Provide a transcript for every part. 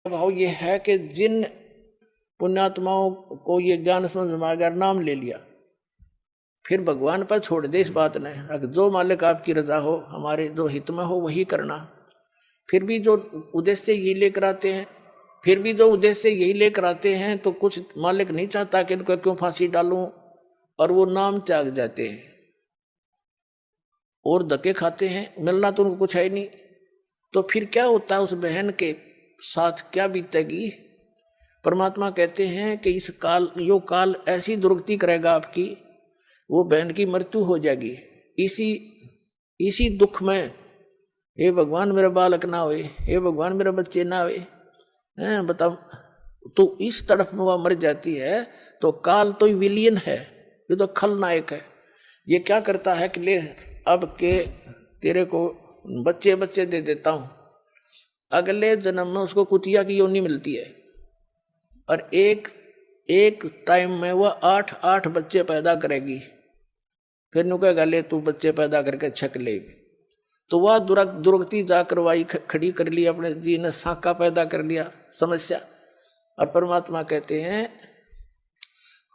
भाव ये है कि जिन पुण्यात्माओं को ये ज्ञान समझ में आ गया, नाम ले लिया, फिर भगवान पर छोड़ दे इस बात ने। अगर जो मालिक आपकी रजा हो, हमारे जो हित में हो वही करना। फिर भी जो उद्देश्य यही लेकर आते हैं, तो कुछ मालिक नहीं चाहता कि इनको क्यों फांसी डालूं, और वो नाम त्याग जाते हैं और धक्के खाते हैं। मिलना तो उनको कुछ है ही नहीं। तो फिर क्या होता है, उस बहन के साथ क्या बीतेगी। परमात्मा कहते हैं कि इस काल, यो काल ऐसी दुर्गति करेगा आपकी, वो बहन की मृत्यु हो जाएगी इसी दुख में। हे भगवान मेरा बालक ना होए, हे भगवान मेरा बच्चे ना होए, बताओ। तो इस तरफ में वह मर जाती है। तो काल तो विलियन है, ये तो खलनायक है। ये क्या करता है कि ले अब के तेरे को बच्चे दे देता हूं, अगले जन्म में उसको कुतिया की योनि मिलती है, और एक टाइम में वह 8 बच्चे पैदा करेगी। फिर नु कहेगा ले तू बच्चे पैदा करके छक ले। तो वह दुर्गति जाकर वाई खड़ी कर ली, अपने जी ने साका पैदा कर लिया, समस्या। और परमात्मा कहते हैं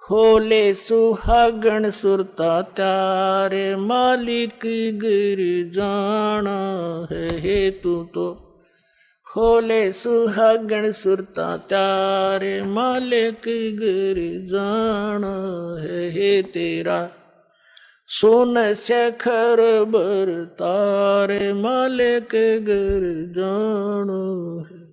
होले सुहागण सुरता त्यारे मालिक गिर जाना है हेतु। तो होले सुहागण सुरता त्यारे मालिक गिर जाना है तेरा। सोन शेखर बर तारे मालिक गिर जाना है।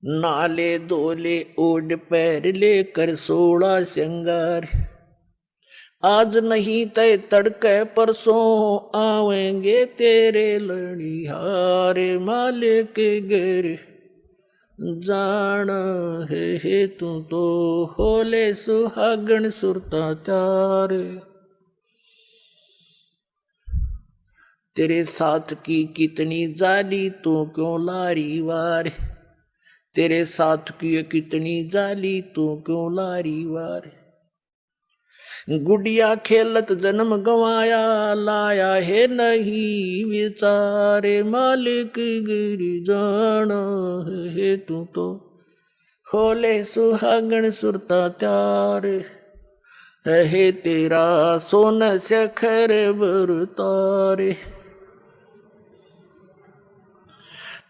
नाले दोले ओढ़ पैर लेकर 16 श्रृंगार, आज नहीं तय तड़के परसों आवेंगे तेरे लड़िहारे मालिक गिर जाना है तू। तो होले सुहागण सुरता त्यारे, तेरे साथ की कितनी जाली तू क्यों लारी वार, तेरे साथ की कितनी जाली तू क्यों लारी वार। गुड़िया खेलत जन्म गवाया, लाया है नहीं विचारे मालिक गिर जाना है तू। तो होले सुहागण सुरता त्यारे है तेरा। सोन शेखर बर तारे,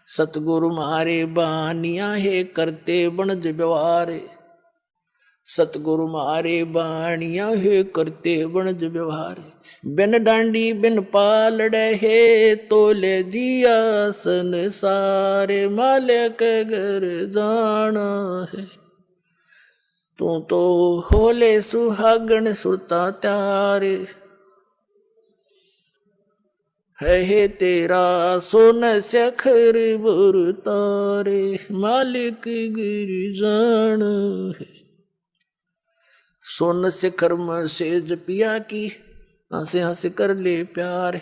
सतगुरु मारे बानिया है करते बनज व्यवहार, सतगुरु मारे बानिया है करते बनज व्यवहार। बिन डांडी बिन पालड़े है तोले दिया संसारे मालिक घर जाना है तू। तो होले सुहागण सुरता त्यारे है तेरा। सोन शेखर बर तारे मालिक गिर जाना है। सोन शेखर में सेज पिया की, हंसे हंसे कर ले प्यार।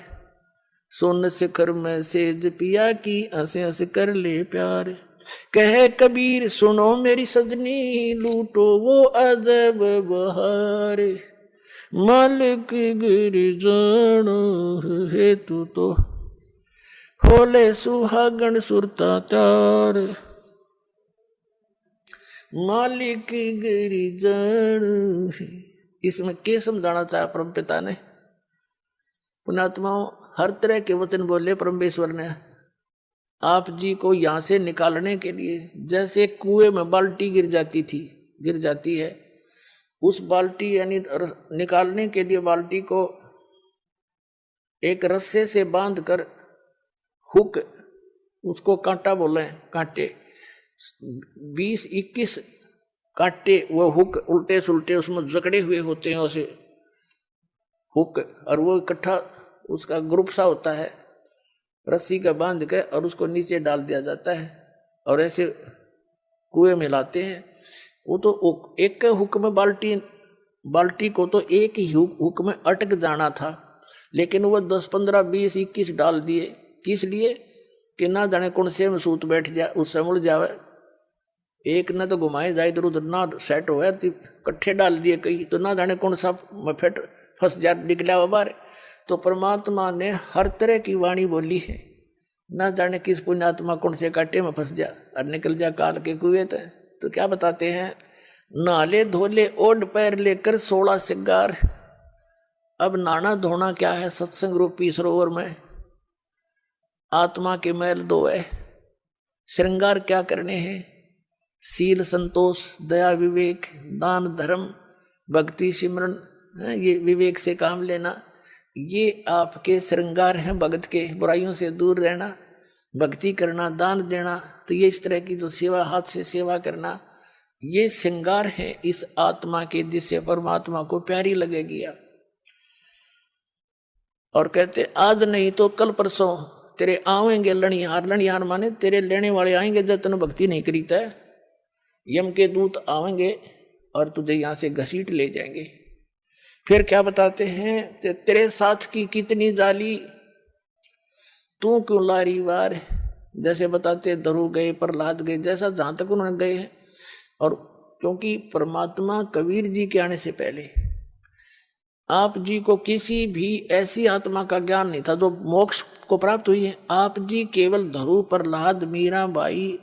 सोन शेखर में सेज पिया की, हंसे हंसे कर ले प्यार। कहे कबीर सुनो मेरी सजनी, लूटो वो अजब बहार मालिक गिर जाना है तू। तो होले सुहागण सुरता त्यारे मालिक गिर जाना है। इसमें क्या समझाना चाहा परम पिता ने? पुण्यात्माओं, हर तरह के वचन बोले परमेश्वर ने आप जी को यहां से निकालने के लिए। जैसे कुएं में बाल्टी गिर जाती है, उस बाल्टी यानी निकालने के लिए बाल्टी को एक रस्से से बांधकर, हुक, उसको कांटा बोले, कांटे 20-21 कांटे वो हुक उल्टे सुलटे उसमें जकड़े हुए होते हैं उसे हुक, और वो इकट्ठा उसका ग्रुप सा होता है, रस्सी का बांध के और उसको नीचे डाल दिया जाता है और ऐसे कुएं में लाते हैं। वो तो एक हुक में बाल्टी को तो एक ही हुक में अटक जाना था, लेकिन वो 10, 15, 20, 21 डाल दिए। किस लिए? कि ना जाने कौन से में सूत बैठ जाए, उससे मुड़ जावे। एक न तो घुमाए जाए इधर उधर, ना सेट हो इकट्ठे डाल दिए कई, तो ना जाने कौन सा फंस जा निकला बाहर। तो परमात्मा ने हर तरह की वाणी बोली है, ना जाने किस पुण्यात्मा कौन से कांटे में फंस जा और निकल जा काल के कुएं तक। तो क्या बताते हैं, नाले धोले ओढ़ पैर लेकर 16 सिंगार। अब नाना धोना क्या है, सत्संग रूपी सरोवर में आत्मा के मैल धोए। श्रृंगार क्या करने हैं, शील संतोष दया विवेक दान धर्म भक्ति सिमरन, ये विवेक से काम लेना, ये आपके श्रृंगार हैं भगत के। बुराइयों से दूर रहना, भक्ति करना, दान देना, तो ये इस तरह की जो सेवा, हाथ से सेवा करना, ये श्रृंगार है इस आत्मा के, जिससे परमात्मा को प्यारी लगेगी। और कहते आज नहीं तो कल परसों तेरे आवेंगे लणिहार। लणिहार माने तेरे लेने वाले आएंगे जब तन भक्ति नहीं करीता है। यम के दूत आवेंगे और तुझे यहां से घसीट ले जाएंगे। फिर क्या बताते हैं, तेरे साथ की कितनी जाली तू क्यों लारी वार। जैसे बताते धरु गए प्रहलाद गए, जैसा जहां तक उन्होंने गए हैं। और क्योंकि परमात्मा कबीर जी के आने से पहले आप जी को किसी भी ऐसी आत्मा का ज्ञान नहीं था जो मोक्ष को प्राप्त हुई है। आप जी केवल धरु प्रहलाद मीरा बाई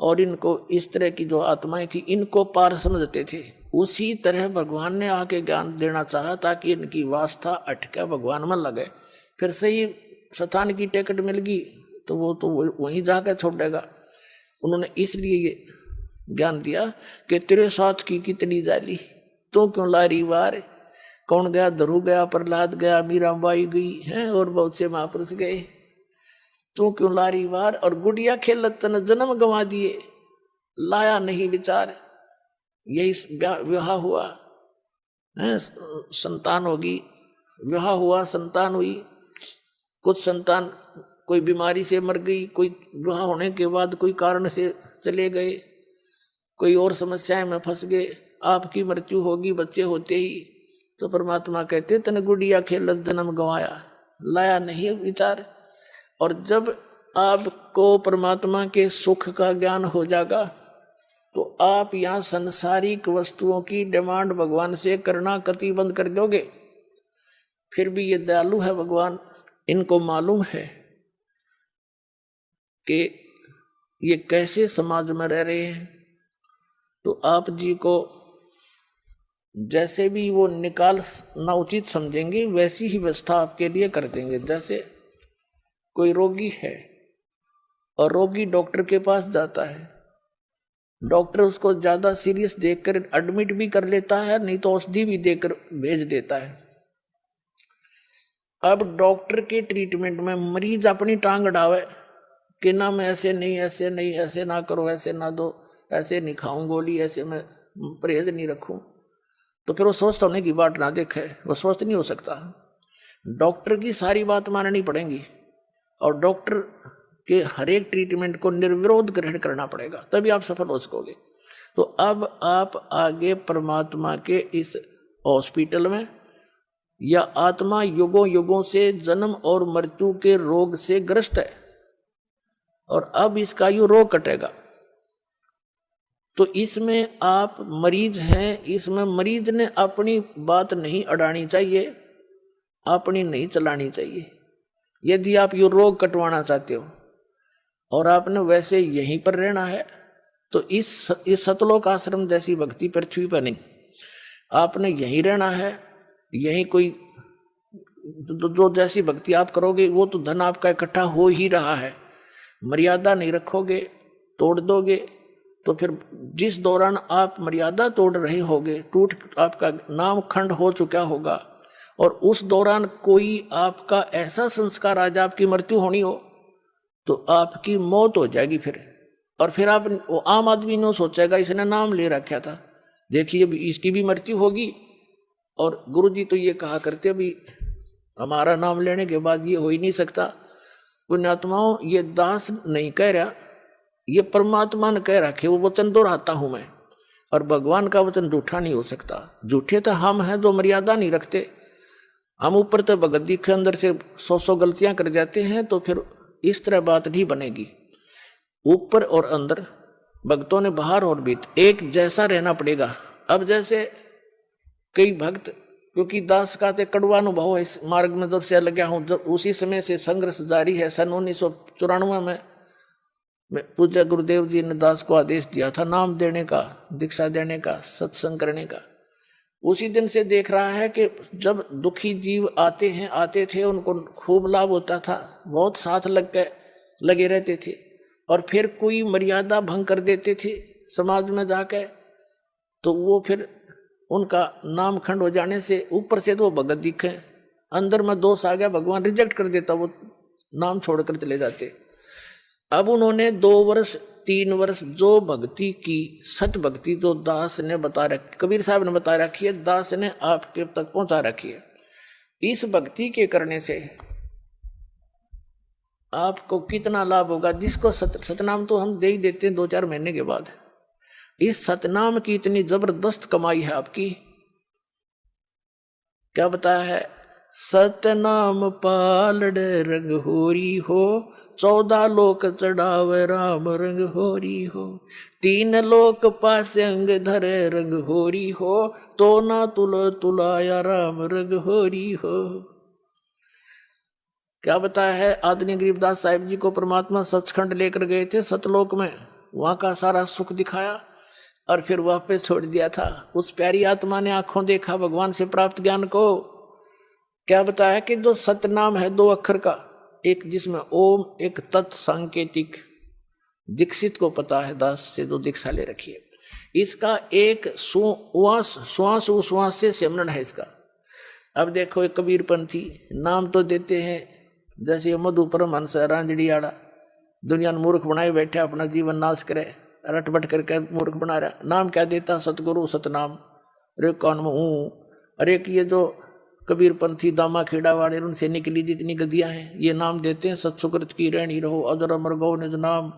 और इनको इस तरह की जो आत्माएं थी इनको पार समझते थे। उसी तरह भगवान ने आके ज्ञान देना चाहा ताकि इनकी वास्ता अटका भगवान में लगे। फिर सही स्थान की टिकट मिल गई तो वो तो वहीं जाकर छोड़ेगा। उन्होंने इसलिए ये ज्ञान दिया कि तेरे साथ की कितनी जाली तो क्यों लारी वार। कौन गया, धरु गया, प्रहलाद गया, मीराबाई गई हैं और बहुत से महापुरुष गए। तू क्यों लारी वार। और गुड़िया खेलत तन जन्म गंवा दिए, लाया नहीं विचार। यही विवाह हुआ है, संतान होगी, विवाह हुआ, संतान हुई। कुछ संतान कोई बीमारी से मर गई, कोई विवाह होने के बाद कोई कारण से चले गए, कोई और समस्याएं में फंस गए। आपकी मृत्यु होगी बच्चे होते ही। तो परमात्मा कहते तन गुड़िया खेलत जन्म गंवाया, लाया नहीं विचार। और जब आपको परमात्मा के सुख का ज्ञान हो जाएगा तो आप यहाँ संसारिक वस्तुओं की डिमांड भगवान से करना कति बंद कर दोगे। फिर भी ये दयालु है भगवान, इनको मालूम है कि ये कैसे समाज में रह रहे हैं। तो आप जी को जैसे भी वो निकालना उचित समझेंगे वैसी ही व्यवस्था आपके लिए कर देंगे। जैसे कोई रोगी है और रोगी डॉक्टर के पास जाता है, डॉक्टर उसको ज्यादा सीरियस देखकर एडमिट भी कर लेता है, नहीं तो औषधि भी देकर भेज देता है। अब डॉक्टर के ट्रीटमेंट में मरीज अपनी टांग अड़ावे कि ना मैं ऐसे नहीं, ऐसे नहीं, ऐसे ना करो, ऐसे ना दो, ऐसे नहीं खाऊं गोली, ऐसे मैं परहेज नहीं रखूं, तो फिर वो स्वस्थ होने की बात ना देखे, वो स्वस्थ नहीं हो सकता। डॉक्टर की सारी बात माननी पड़ेगी और डॉक्टर के हर एक ट्रीटमेंट को निर्विरोध ग्रहण करना पड़ेगा, तभी आप सफल हो सकोगे। तो अब आप आगे परमात्मा के इस हॉस्पिटल में, या आत्मा युगों युगों से जन्म और मृत्यु के रोग से ग्रस्त है और अब इसका यो रोग कटेगा। तो इसमें आप मरीज हैं, इसमें मरीज ने अपनी बात नहीं अड़ानी चाहिए, अपनी नहीं चलानी चाहिए। यदि आप ये रोग कटवाना चाहते हो और आपने वैसे यहीं पर रहना है तो इस सतलोक आश्रम जैसी भक्ति पृथ्वी पर नहीं, आपने यहीं रहना है। यहीं कोई जो जैसी भक्ति आप करोगे वो तो धन आपका इकट्ठा हो ही रहा है। मर्यादा नहीं रखोगे, तोड़ दोगे, तो फिर जिस दौरान आप मर्यादा तोड़ रहे होगे, टूट आपका नाम खंड हो चुका होगा और उस दौरान कोई आपका ऐसा संस्कार आज आपकी मृत्यु होनी हो तो आपकी मौत हो जाएगी फिर। और फिर आप वो आम आदमी ने सोचेगा इसने नाम ले रखा था, देखिए इसकी भी मृत्यु होगी। और गुरुजी तो ये कहा करते भी हमारा नाम लेने के बाद ये हो ही नहीं सकता। पुण्यात्माओं, ये दास नहीं कह रहा, ये परमात्मा ने कह रखे, वो वचन दोहराता हूं मैं। और भगवान का वचन झूठा नहीं हो सकता। झूठे तो हम हैं जो मर्यादा नहीं रखते। हम ऊपर तो भगत के अंदर से 100 गलतियां कर जाते हैं, तो फिर इस तरह बात नहीं बनेगी। ऊपर और अंदर भक्तों ने बाहर और भीतर एक जैसा रहना पड़ेगा। अब जैसे कई भक्त क्योंकि दास का ते कड़वा अनुभव है इस मार्ग में जब से लगा हूं, जब उसी समय से संघर्ष जारी है। सन 1994 में पूज्य गुरुदेव जी ने दास को आदेश दिया था नाम देने का, दीक्षा देने का, सत्संग करने का। उसी दिन से देख रहा है कि जब दुखी जीव आते थे उनको खूब लाभ होता था, बहुत साथ लगे रहते थे। और फिर कोई मर्यादा भंग कर देते थे समाज में जाकर, तो वो फिर उनका नाम खंड हो जाने से ऊपर से तो वो भगत दिखे, अंदर में दोष आ गया, भगवान रिजेक्ट कर देता, वो नाम छोड़कर चले जाते। अब उन्होंने 2 वर्ष 3 वर्ष जो भक्ति की, सत भक्ति जो दास ने बता रखी, कबीर साहब ने बता रखी है, दास ने आपके तक पहुंचा रखी है। इस भक्ति के करने से आपको कितना लाभ होगा। जिसको सतनाम तो हम दे ही देते हैं 2-4 महीने के बाद। इस सतनाम की इतनी जबरदस्त कमाई है आपकी। क्या बताया है? सतनाम पालड़े रंग होरी हो, 14 लोक चढ़ावे राम रंग होरी हो, 3 लोक पासे अंग धरे रंग होरी हो, तो ना तुलाया राम रंग होरी हो। क्या बताया है? आदरणीय गरीबदास साहिब जी को परमात्मा सचखंड लेकर गए थे सतलोक में, वहां का सारा सुख दिखाया और फिर वापस छोड़ दिया था। उस प्यारी आत्मा ने आंखों देखा भगवान से प्राप्त ज्ञान को। क्या बताया कि जो सतनाम है 2 अक्षर का, एक जिसमें ओम, एक तत् सांकेतिक, दीक्षित को पता है, दास से जो दीक्षा ले रखी है, इसका एक श्वास उश्वास से सिमरन है इसका। अब देखो एक कबीरपंथी नाम तो देते हैं, जैसे मधु परमहंस रांझड़ियाड़ा, दुनिया ने मूर्ख बनाए बैठे, अपना जीवन नाश करे, रटबट करके मूर्ख बना रहा। नाम क्या देता? सतगुरु सतनाम। अरे कौन में हूँ, अरे कि ये जो कबीरपंथी दामा खेड़ा वाले उनसे निकली जितनी गदियां हैं, ये नाम देते हैं सत्सुकृत की रहनी रहो, अजर अमर गौ निज नाम,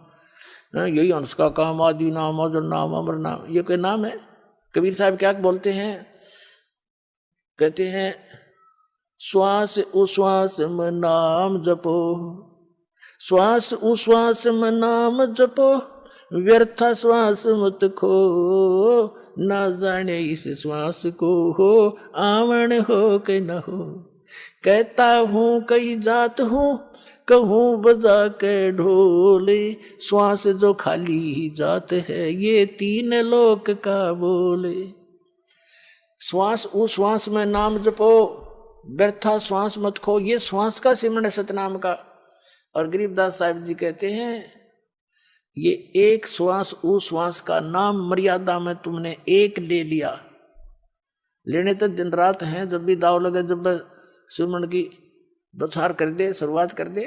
यही हंस का काम, आदि नाम, अजर नाम, अमर नाम। ये कोई नाम है? कबीर साहब क्या बोलते हैं? कहते हैं श्वास उश्वास में नाम जपो, श्वास उश्वास में नाम जपो, व्यर्था श्वास मत खो, ना जाने इस श्वास को हो आवण हो कि न हो। कहता हूँ कई जात हूँ, कहूँ बजा के ढोले, श्वास जो खाली ही जात है, ये 3 लोक का बोले। श्वास उश्वास में नाम जपो, व्यर्था श्वास मत खो, ये श्वास का सिमरन है सतनाम का। और गरीबदास साहिब जी कहते हैं ये एक श्वास उश्वास का नाम मर्यादा में तुमने एक ले लिया, लेने तो दिन रात हैं, जब भी दाव लगे, जब सिमरन की बौछार कर दे, शुरुआत कर दे,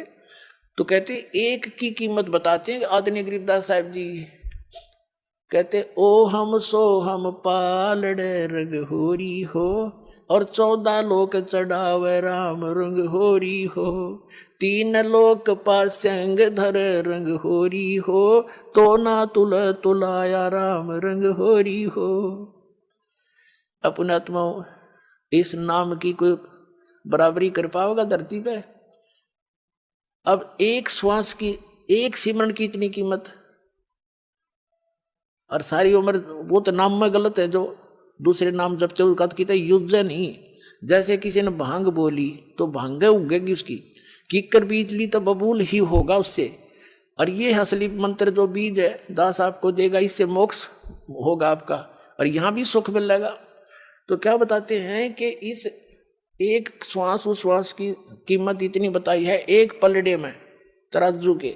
तो कहते एक की कीमत बताते हैं आदरणीय गरीबदास साहिब जी। कहते ओ हम सो हम पालड़े रंग होरी हो, और 14 लोक चढ़ावे राम रंग होरी हो, 3 लोक पास्यंग धर रंग होरी हो, तो ना तुलाया राम रंग होरी हो। अपने आत्माओं, इस नाम की कोई बराबरी कर पाओगा धरती पे? अब एक श्वास की, एक सिमरन की इतनी कीमत, और सारी उम्र वो तो नाम में गलत है, जो दूसरे नाम जपते हुए कद की युद्ध नहीं। जैसे किसी ने भांग बोली तो भांगे उगेगी उसकी, कीकर बीज ली तो बबूल ही होगा उससे। और ये असली मंत्र जो बीज है दास आपको देगा, इससे मोक्ष होगा आपका, और यहाँ भी सुख मिलेगा। तो क्या बताते हैं कि इस एक श्वास उश्वास की कीमत इतनी बताई है, एक पलड़े में तराजू के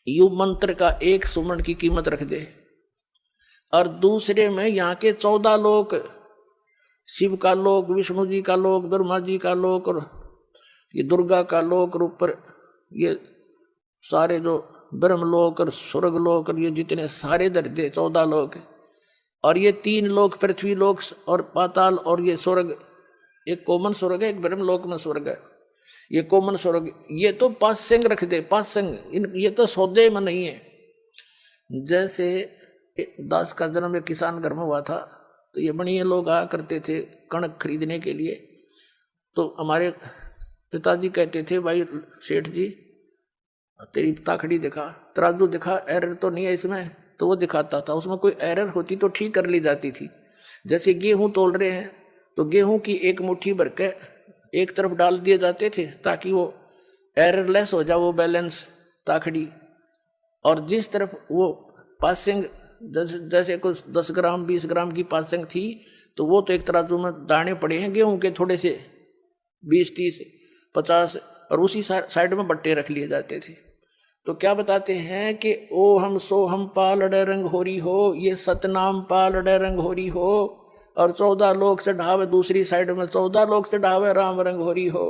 यु मंत्र का एक सुमन की कीमत रख दे, और दूसरे में यहाँ के 14 लोक, शिव का लोक, विष्णु जी का लोक, ब्रह्मा जी का लोक, और ये दुर्गा का लोक, और ऊपर ये सारे जो ब्रह्मलोक और स्वर्ग लोक, और ये जितने सारे दर्जे 14 लोक, और ये 3 लोक पृथ्वी लोक और पाताल, और ये स्वर्ग, एक कोमन स्वर्ग है, एक ब्रह्मलोक में स्वर्ग है, ये कोमन स्वर्ग। ये तो 5 संग रख दे, 5 संग, ये तो सौदे में नहीं है। जैसे दास का जन्म एक किसान घर में हुआ था, तो ये बढ़िया लोग आया करते थे कणक खरीदने के लिए। तो हमारे पिताजी कहते थे, भाई सेठ जी तेरी ताखड़ी दिखा, तराजू दिखा, एरर तो नहीं है इसमें। तो वो दिखाता था, उसमें कोई एरर होती तो ठीक कर ली जाती थी। जैसे गेहूं तोल रहे हैं तो गेहूं की एक मुट्ठी भर के एक तरफ डाल दिए जाते थे ताकि वो एररलेस हो जाए, वो बैलेंस ताखड़ी। और जिस तरफ वो पासिंग जैसे कुछ 10 ग्राम 20 ग्राम की पासिंग थी, तो वो तो एक तराजू में दाने पड़े हैं गेहूं के थोड़े से 20 30 50, और उसी साइड में बट्टे रख लिए जाते थे। तो क्या बताते हैं कि ओ हम सो हम पालड़े रंग होरी हो, ये सतनाम पालड़े रंग होरी हो, और 14 लोग से ढावे दूसरी साइड में 14 लोग से ढावे राम रंग होरी हो,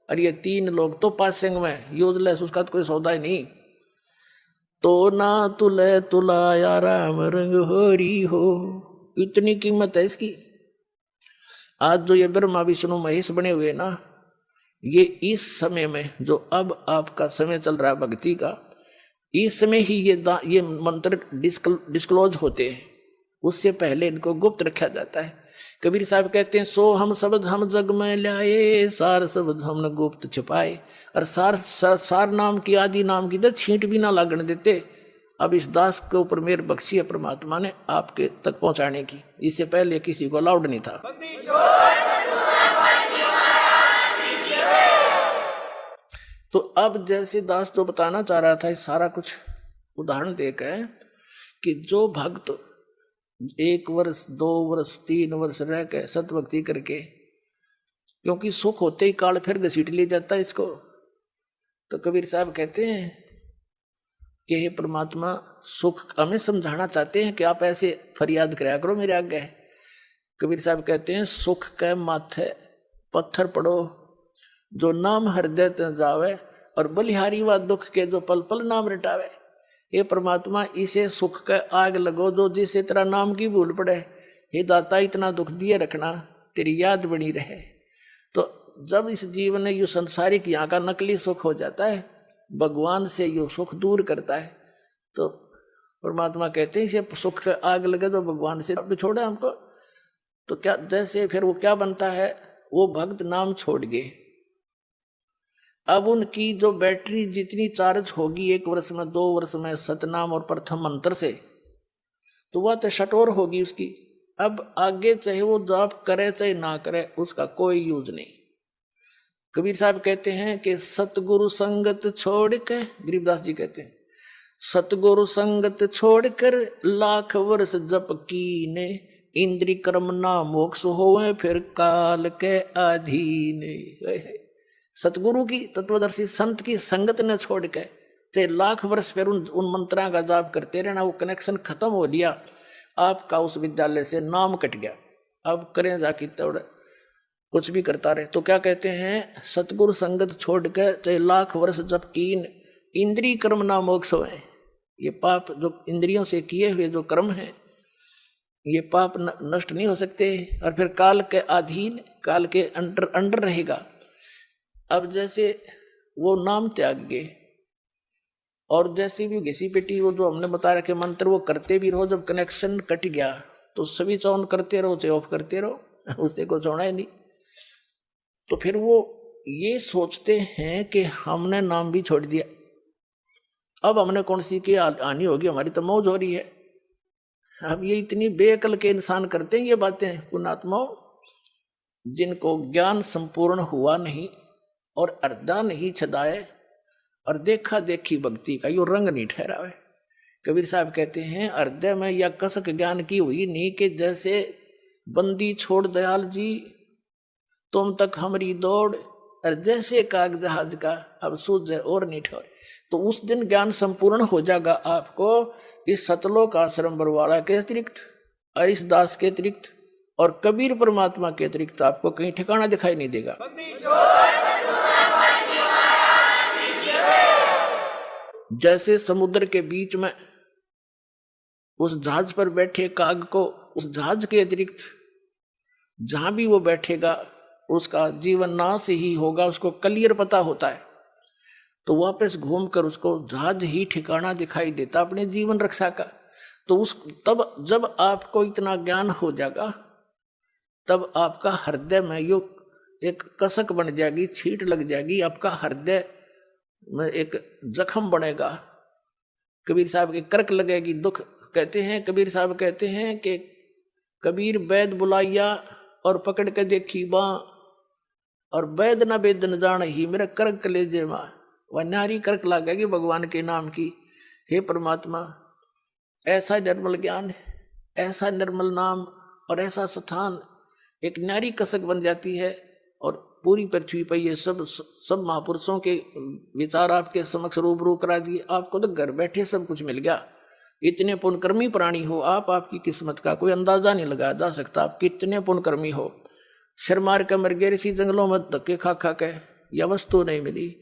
और ये 3 लोग तो पासिंग में यूजलेस, उसका तो कोई सौदा ही नहीं। तो ना तुले तुलाया राम रंग होरी हो, इतनी कीमत है इसकी। आज जो ये ब्रह्मा विष्णु महेश बने हुए ना, ये इस समय में जो अब आपका समय चल रहा है भक्ति का, इस समय ही ये मंत्र डिस्क्लोज होते हैं, उससे पहले इनको गुप्त रखा जाता है। कबीर साहब कहते हैं सो हम शब्द हम जग में लाए, सार शब्द हमने गुप्त छिपाए। और सार नाम की आदि नाम की तो छींट भी ना लागने देते। अब इस दास के ऊपर मेर बख्शी है परमात्मा ने आपके तक पहुंचाने की, इससे पहले किसी को अलाउड नहीं था। तो अब जैसे दास जो बताना चाह रहा था, सारा कुछ उदाहरण देकर कि जो भक्त 1 वर्ष 2 वर्ष 3 वर्ष रह के सतभक्ति करके, क्योंकि सुख होते ही काल फिर घसीट ले जाता है इसको, तो कबीर साहब कहते हैं कि हे परमात्मा, सुख हमें समझाना चाहते हैं कि आप ऐसे फरियाद कराया करो मेरे आगे। कबीर साहब कहते हैं सुख के माथे पत्थर पड़ो, जो नाम हृदय तन जावे, और बलिहारी व दुख के जो पल पल नाम रटावे। हे परमात्मा, इसे सुख का आग लगो जो जिसे तेरा नाम की भूल पड़े। हे दाता, इतना दुख दिए रखना, तेरी याद बनी रहे। तो जब इस जीवन में यू संसारिक यहाँ का नकली सुख हो जाता है, भगवान से यू सुख दूर करता है, तो परमात्मा कहते हैं इसे सुख का आग लगे तो भगवान से बिछोड़े हमको। तो क्या जैसे फिर वो क्या बनता है, वो भक्त नाम छोड़ गए। अब उनकी जो बैटरी जितनी चार्ज होगी 1 वर्ष में 2 वर्ष में सतनाम और प्रथम मंत्र से, तो वह तो शटोर होगी उसकी। अब आगे चाहे वो जाप करे चाहे ना करे, उसका कोई यूज नहीं। कबीर साहब कहते हैं कि सतगुरु संगत छोड़ के, गरीबदास जी कहते हैं सतगुरु संगत छोड़कर लाख वर्ष जप कीने, इंद्री कर्म ना मोक्ष होवे फिर काल के अधीन। सतगुरु की तत्वदर्शी संत की संगत ने छोड़ के चाहे लाख वर्ष फिर उन मंत्रा का जाप करते रहना, वो कनेक्शन खत्म हो लिया, आपका उस विद्यालय से नाम कट गया। अब करें जाके तोड़ कुछ भी करता रहे। तो क्या कहते हैं, सतगुरु संगत छोड़ के चाहे लाख वर्ष जप कीन, इंद्रिय कर्म ना मोक्ष होए। ये पाप जो इंद्रियों से किए हुए जो कर्म हैं, ये पाप नष्ट नहीं हो सकते, और फिर काल के अधीन, काल के अंडर रहेगा। अब जैसे वो नाम त्याग गए, और जैसे भी घिसी पेटी वो जो हमने बता रखे मंत्र वो करते भी रहो, जब कनेक्शन कट गया तो स्विच ऑन करते रहो चाहे ऑफ करते रहो, उससे कुछ होना ही नहीं। तो फिर वो ये सोचते हैं कि हमने नाम भी छोड़ दिया, अब हमने कौन सी की हानि होगी, हमारी तो मौज हो रही है। अब ये इतनी बेअकल के इंसान करते हैं ये बातें, पुण्यात्माओं, जिनको ज्ञान संपूर्ण हुआ नहीं और अर्धा नहीं छदाए, और देखा देखी भक्ति का यो रंग नहीं ठहरावे। कबीर साहब कहते हैं हृदय में या कसक ज्ञान की हुई नहीं, कि जैसे बंदी छोड़ दयाल जी तुम तक हमारी दौड़, और जैसे काग जहाज का अब सूझे और नहीं ठोर। तो उस दिन ज्ञान संपूर्ण हो जाएगा आपको इस सतलोक आश्रम बरवाला के अतिरिक्त, और इस दास के अतिरिक्त, और कबीर परमात्मा के अतिरिक्त आपको कहीं ठिकाना दिखाई नहीं देगा। जैसे समुद्र के बीच में उस जहाज पर बैठे काग को, उस जहाज के अतिरिक्त जहां भी वो बैठेगा उसका जीवन नाश ही होगा, उसको क्लियर पता होता है। तो वापस घूमकर उसको जहाज ही ठिकाना दिखाई देता अपने जीवन रक्षा का। तो उस तब जब आपको इतना ज्ञान हो जाएगा, तब आपका हृदय में यो एक कसक बन जाएगी, छींट लग जाएगी, आपका हृदय में एक जख्म बनेगा, कबीर साहब की करक लगेगी, दुख। कहते हैं कबीर साहब कहते हैं कि कबीर वैद बुलाइया और पकड़ के देखी बाँ, और वेद न वेद न जान ही मेरा कर्क कलेजे माँ, वह नारी कर्क लागेगी भगवान के नाम की। हे परमात्मा, ऐसा निर्मल ज्ञान, ऐसा निर्मल नाम और ऐसा स्थान, एक नारी कसक बन जाती है। और पूरी पृथ्वी पर ये सब महापुरुषों के विचार आपके समक्ष रूबरू करा दिए। आपको तो घर बैठे सब कुछ मिल गया। इतने पुण्यकर्मी प्राणी हो आप, आपकी किस्मत का कोई अंदाजा नहीं लगाया जा सकता। आप कितने पुण्यकर्मी हो। सिर मार के मर गए ऋषि जंगलों में धक्के खा खा के, या वस्तु नहीं मिली।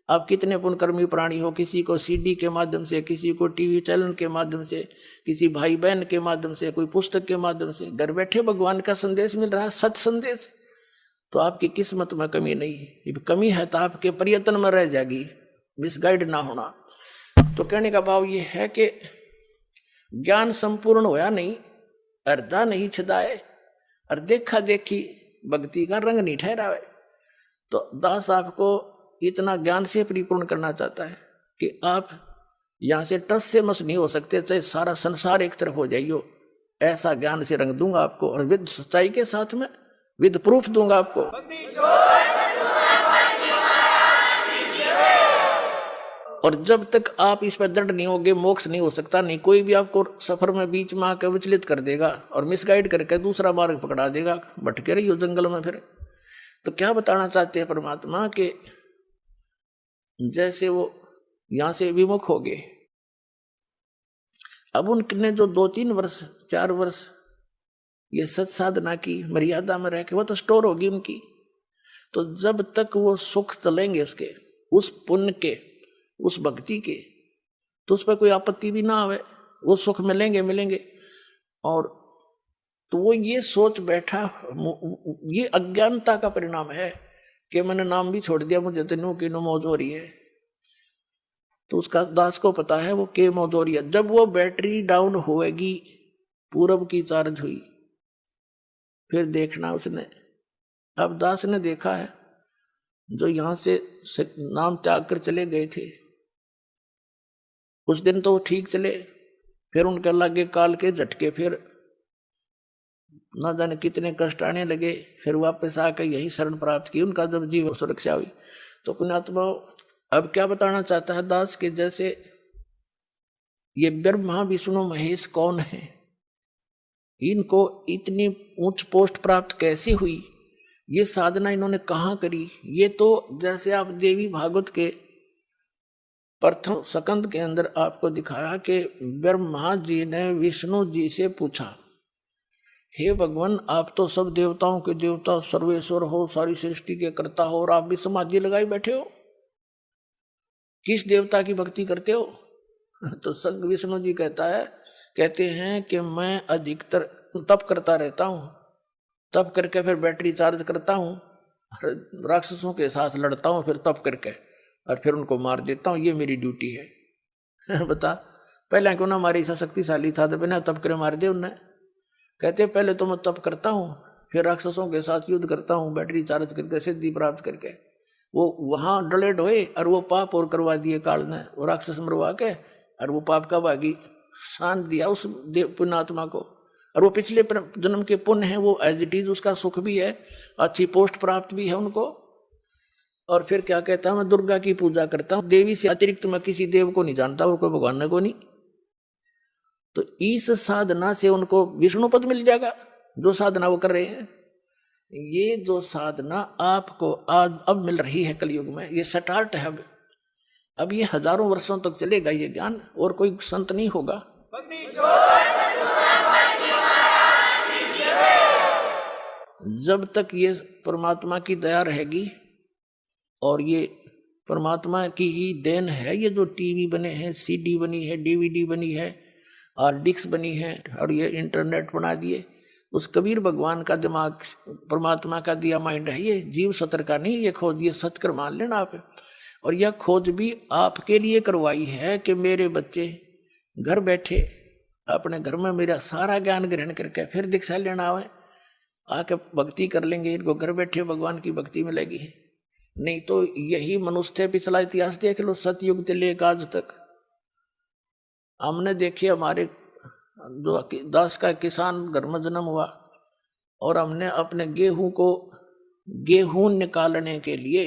आप कितने पुण्यकर्मी प्राणी हो। किसी को सीडी के माध्यम से, किसी को टीवी चैनल के माध्यम से, किसी भाई बहन के माध्यम से, कोई पुस्तक के माध्यम से घर बैठे भगवान का संदेश मिल रहा है, सत्य संदेश। तो आपकी किस्मत में कमी नहीं, कमी है तो आपके प्रयत्न में रह जाएगी, मिसगाइड ना होना। तो कहने का भाव ये है कि ज्ञान संपूर्ण होया नहीं, अर्धा नहीं छदाए, और देखा देखी भक्ति का रंग नहीं ठहरावे। तो दास आपको इतना ज्ञान से परिपूर्ण करना चाहता है कि आप यहां से टस से मस नहीं हो सकते, चाहे सारा संसार एक तरफ हो जाइयो, ऐसा ज्ञान से रंग दूंगा आपको। और विद सच्चाई के साथ में विद प्रूफ दूंगा आपको। और जब तक आप इस पर दृढ़ नहीं होगे, मोक्ष नहीं हो सकता। नहीं, कोई भी आपको सफर में बीच में आकर विचलित कर देगा और मिसगाइड करके दूसरा मार्ग पकड़ा देगा, भटके रही हो जंगल में फिर। तो क्या बताना चाहते हैं परमात्मा के जैसे वो यहां से विमुख हो गए, अब उनने जो 2-3 वर्ष 4 वर्ष ये सत साधना की मर्यादा में रह के वो तो स्टोर होगी उनकी। तो जब तक वो सुख चलेंगे उसके, उस पुण्य के, उस भक्ति के, तो उस पर कोई आपत्ति भी ना आवे, वो सुख मिलेंगे। और तो वो ये सोच बैठा, ये अज्ञानता का परिणाम है कि मैंने नाम भी छोड़ दिया, मुझे तो की नो मौज हो रही है। तो उसका दास को पता है वो के मौज हो रही है। जब वो बैटरी डाउन होएगी, पूरब की चार्ज हुई, फिर देखना उसने। अब दास ने देखा है जो यहां से नाम त्याग कर चले गए थे, उस दिन तो वो ठीक चले, फिर उनके लगे काल के झटके, फिर ना जाने कितने कष्ट आने लगे, फिर वापस आकर यही शरण प्राप्त की, उनका जब जीवन सुरक्षा हुई। तो पुण्यात्मा अब क्या बताना चाहता है दास के जैसे ये ब्रह्मा विष्णु महेश कौन है, इनको इतनी उच्च पोस्ट प्राप्त कैसे हुई, ये साधना इन्होंने कहाँ करी। ये तो जैसे आप देवी भागवत के प्रथम स्कंद के अंदर आपको दिखाया कि ब्रह्मा जी ने विष्णु जी से पूछा, हे भगवान आप तो सब देवताओं के देवता सर्वेश्वर हो, सारी सृष्टि के कर्ता हो, और आप भी समाधि लगाए बैठे हो, किस देवता की भक्ति करते हो। तो संग विष्णु जी कहते हैं कि मैं अधिकतर तप करता रहता हूँ, तप करके फिर बैटरी चार्ज करता हूँ, राक्षसों के साथ लड़ता हूँ, फिर तप करके और फिर उनको मार देता हूँ, ये मेरी ड्यूटी है। बता पहले क्यों ना हमारे ऐसा शक्तिशाली था तो बिना तप करे मार दे उन्हें। कहते पहले तो मैं तप करता हूँ, फिर राक्षसों के साथ युद्ध करता हूँ, बैटरी चार्ज करके सिद्धि प्राप्त करके। वो वहां डले ढोए और वो पाप और करवा दिए काल ने, वो राक्षस मरवा के, और वो पाप का भागी शांत दिया उस पुण्यात्मा को। और वो पिछले जन्म के पुण्य है, वो एज इट इज उसका सुख भी है, अच्छी पोस्ट प्राप्त भी है उनको। और फिर क्या कहता है, मैं दुर्गा की पूजा करता हूँ, देवी से अतिरिक्त मैं किसी देव को नहीं जानता और कोई भगवान को नहीं। तो इस साधना से उनको विष्णु पद मिल जाएगा, जो साधना वो कर रहे हैं। ये जो साधना आपको आज अब मिल रही है कलयुग में, ये स्टार्ट है। अब ये हजारों वर्षों तक चलेगा ये ज्ञान, और कोई संत नहीं होगा। जब तक ये परमात्मा की दया रहेगी, और ये परमात्मा की ही देन है, ये जो टीवी बने हैं, सीडी बनी है, डीवीडी बनी है, और डिस्क बनी है, और ये इंटरनेट बना दिए, उस कबीर भगवान का दिमाग, परमात्मा का दिया माइंड है। ये जीव सतर का नहीं, ये खोज ये सत्कर मान लेना आप। और यह खोज भी आपके लिए करवाई है कि मेरे बच्चे घर बैठे अपने घर में मेरा सारा ज्ञान ग्रहण करके फिर दीक्षा लेना आवे, आके भक्ति कर लेंगे, इनको घर बैठे भगवान की भक्ति मिलेगी। नहीं तो यही मनुष्य है, पिछला इतिहास देख लो, सतयुग से लेकर आज तक हमने देखे, हमारे जो दास का किसान घर में जन्म हुआ और हमने अपने गेहूं निकालने के लिए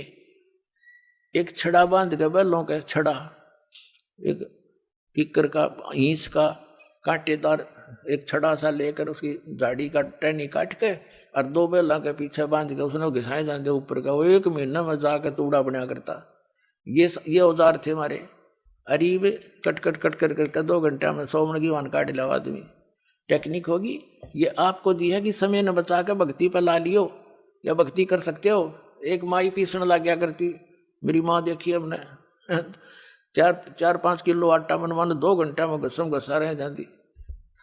एक छड़ा बांध के, बैलों का छड़ा, एक किक्कर का, ईंस का कांटेदार एक छड़ा सा लेकर उसकी झाड़ी का टहनी काट के और 2 बैलों के पीछे बांध के उसने घिसाए जाते ऊपर का। वो 1 महीना में जाकर तूड़ा बना करता। ये औजार थे हमारे। अरीब कट कट कट कर करके 2 घंटा में 100 मन की वान काट लिया आदमी। टेक्निक होगी ये आपको दी है कि समय न बचा के भक्ति पर ला लियो या भक्ति कर सकते हो। एक माई पीसने लग गया करती, मेरी माँ देखी हमने 4-5 किलो आटा मनवाने 2 घंटा में घसम घसा रह जाती।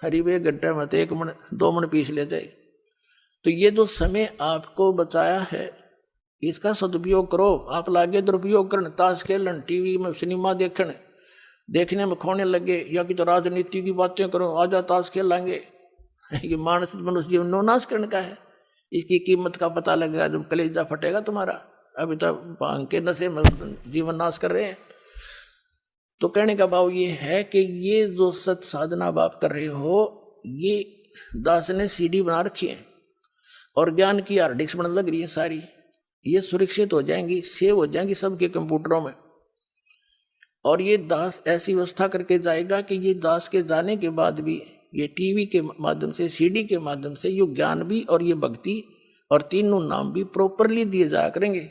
करीब 1 घंटे में तो 1 मन 2 मन पीस ले जाए। तो ये जो समय आपको बचाया है इसका सदुपयोग करो। आप लागे दुरुपयोग करने, ताश खेलन, टीवी में सिनेमा देखने में खोने लगे, या कि तो राजनीति की बातें करो, आजा ताश खेल लेंगे। ये मानसिक मनुष्य जीवन नो नाश करने का है। इसकी कीमत का पता लगेगा जब कलेजा फटेगा तुम्हारा। अभी तो भांग के नशे में जीवन नाश कर रहे हैं। तो कहने का भाव ये है कि ये जो सत साधना आप कर रहे हो, ये दास ने सीडी बना रखी है और ज्ञान की हार्ड डिस्क बन लग रही है सारी। ये सुरक्षित हो जाएंगी, सेव हो जाएंगी सबके कंप्यूटरों में। और ये दास ऐसी व्यवस्था करके जाएगा कि ये दास के जाने के बाद भी ये टीवी के माध्यम से, सीडी के माध्यम से ये ज्ञान भी और ये भक्ति और तीनों नाम भी प्रॉपरली दिए जाया करेंगे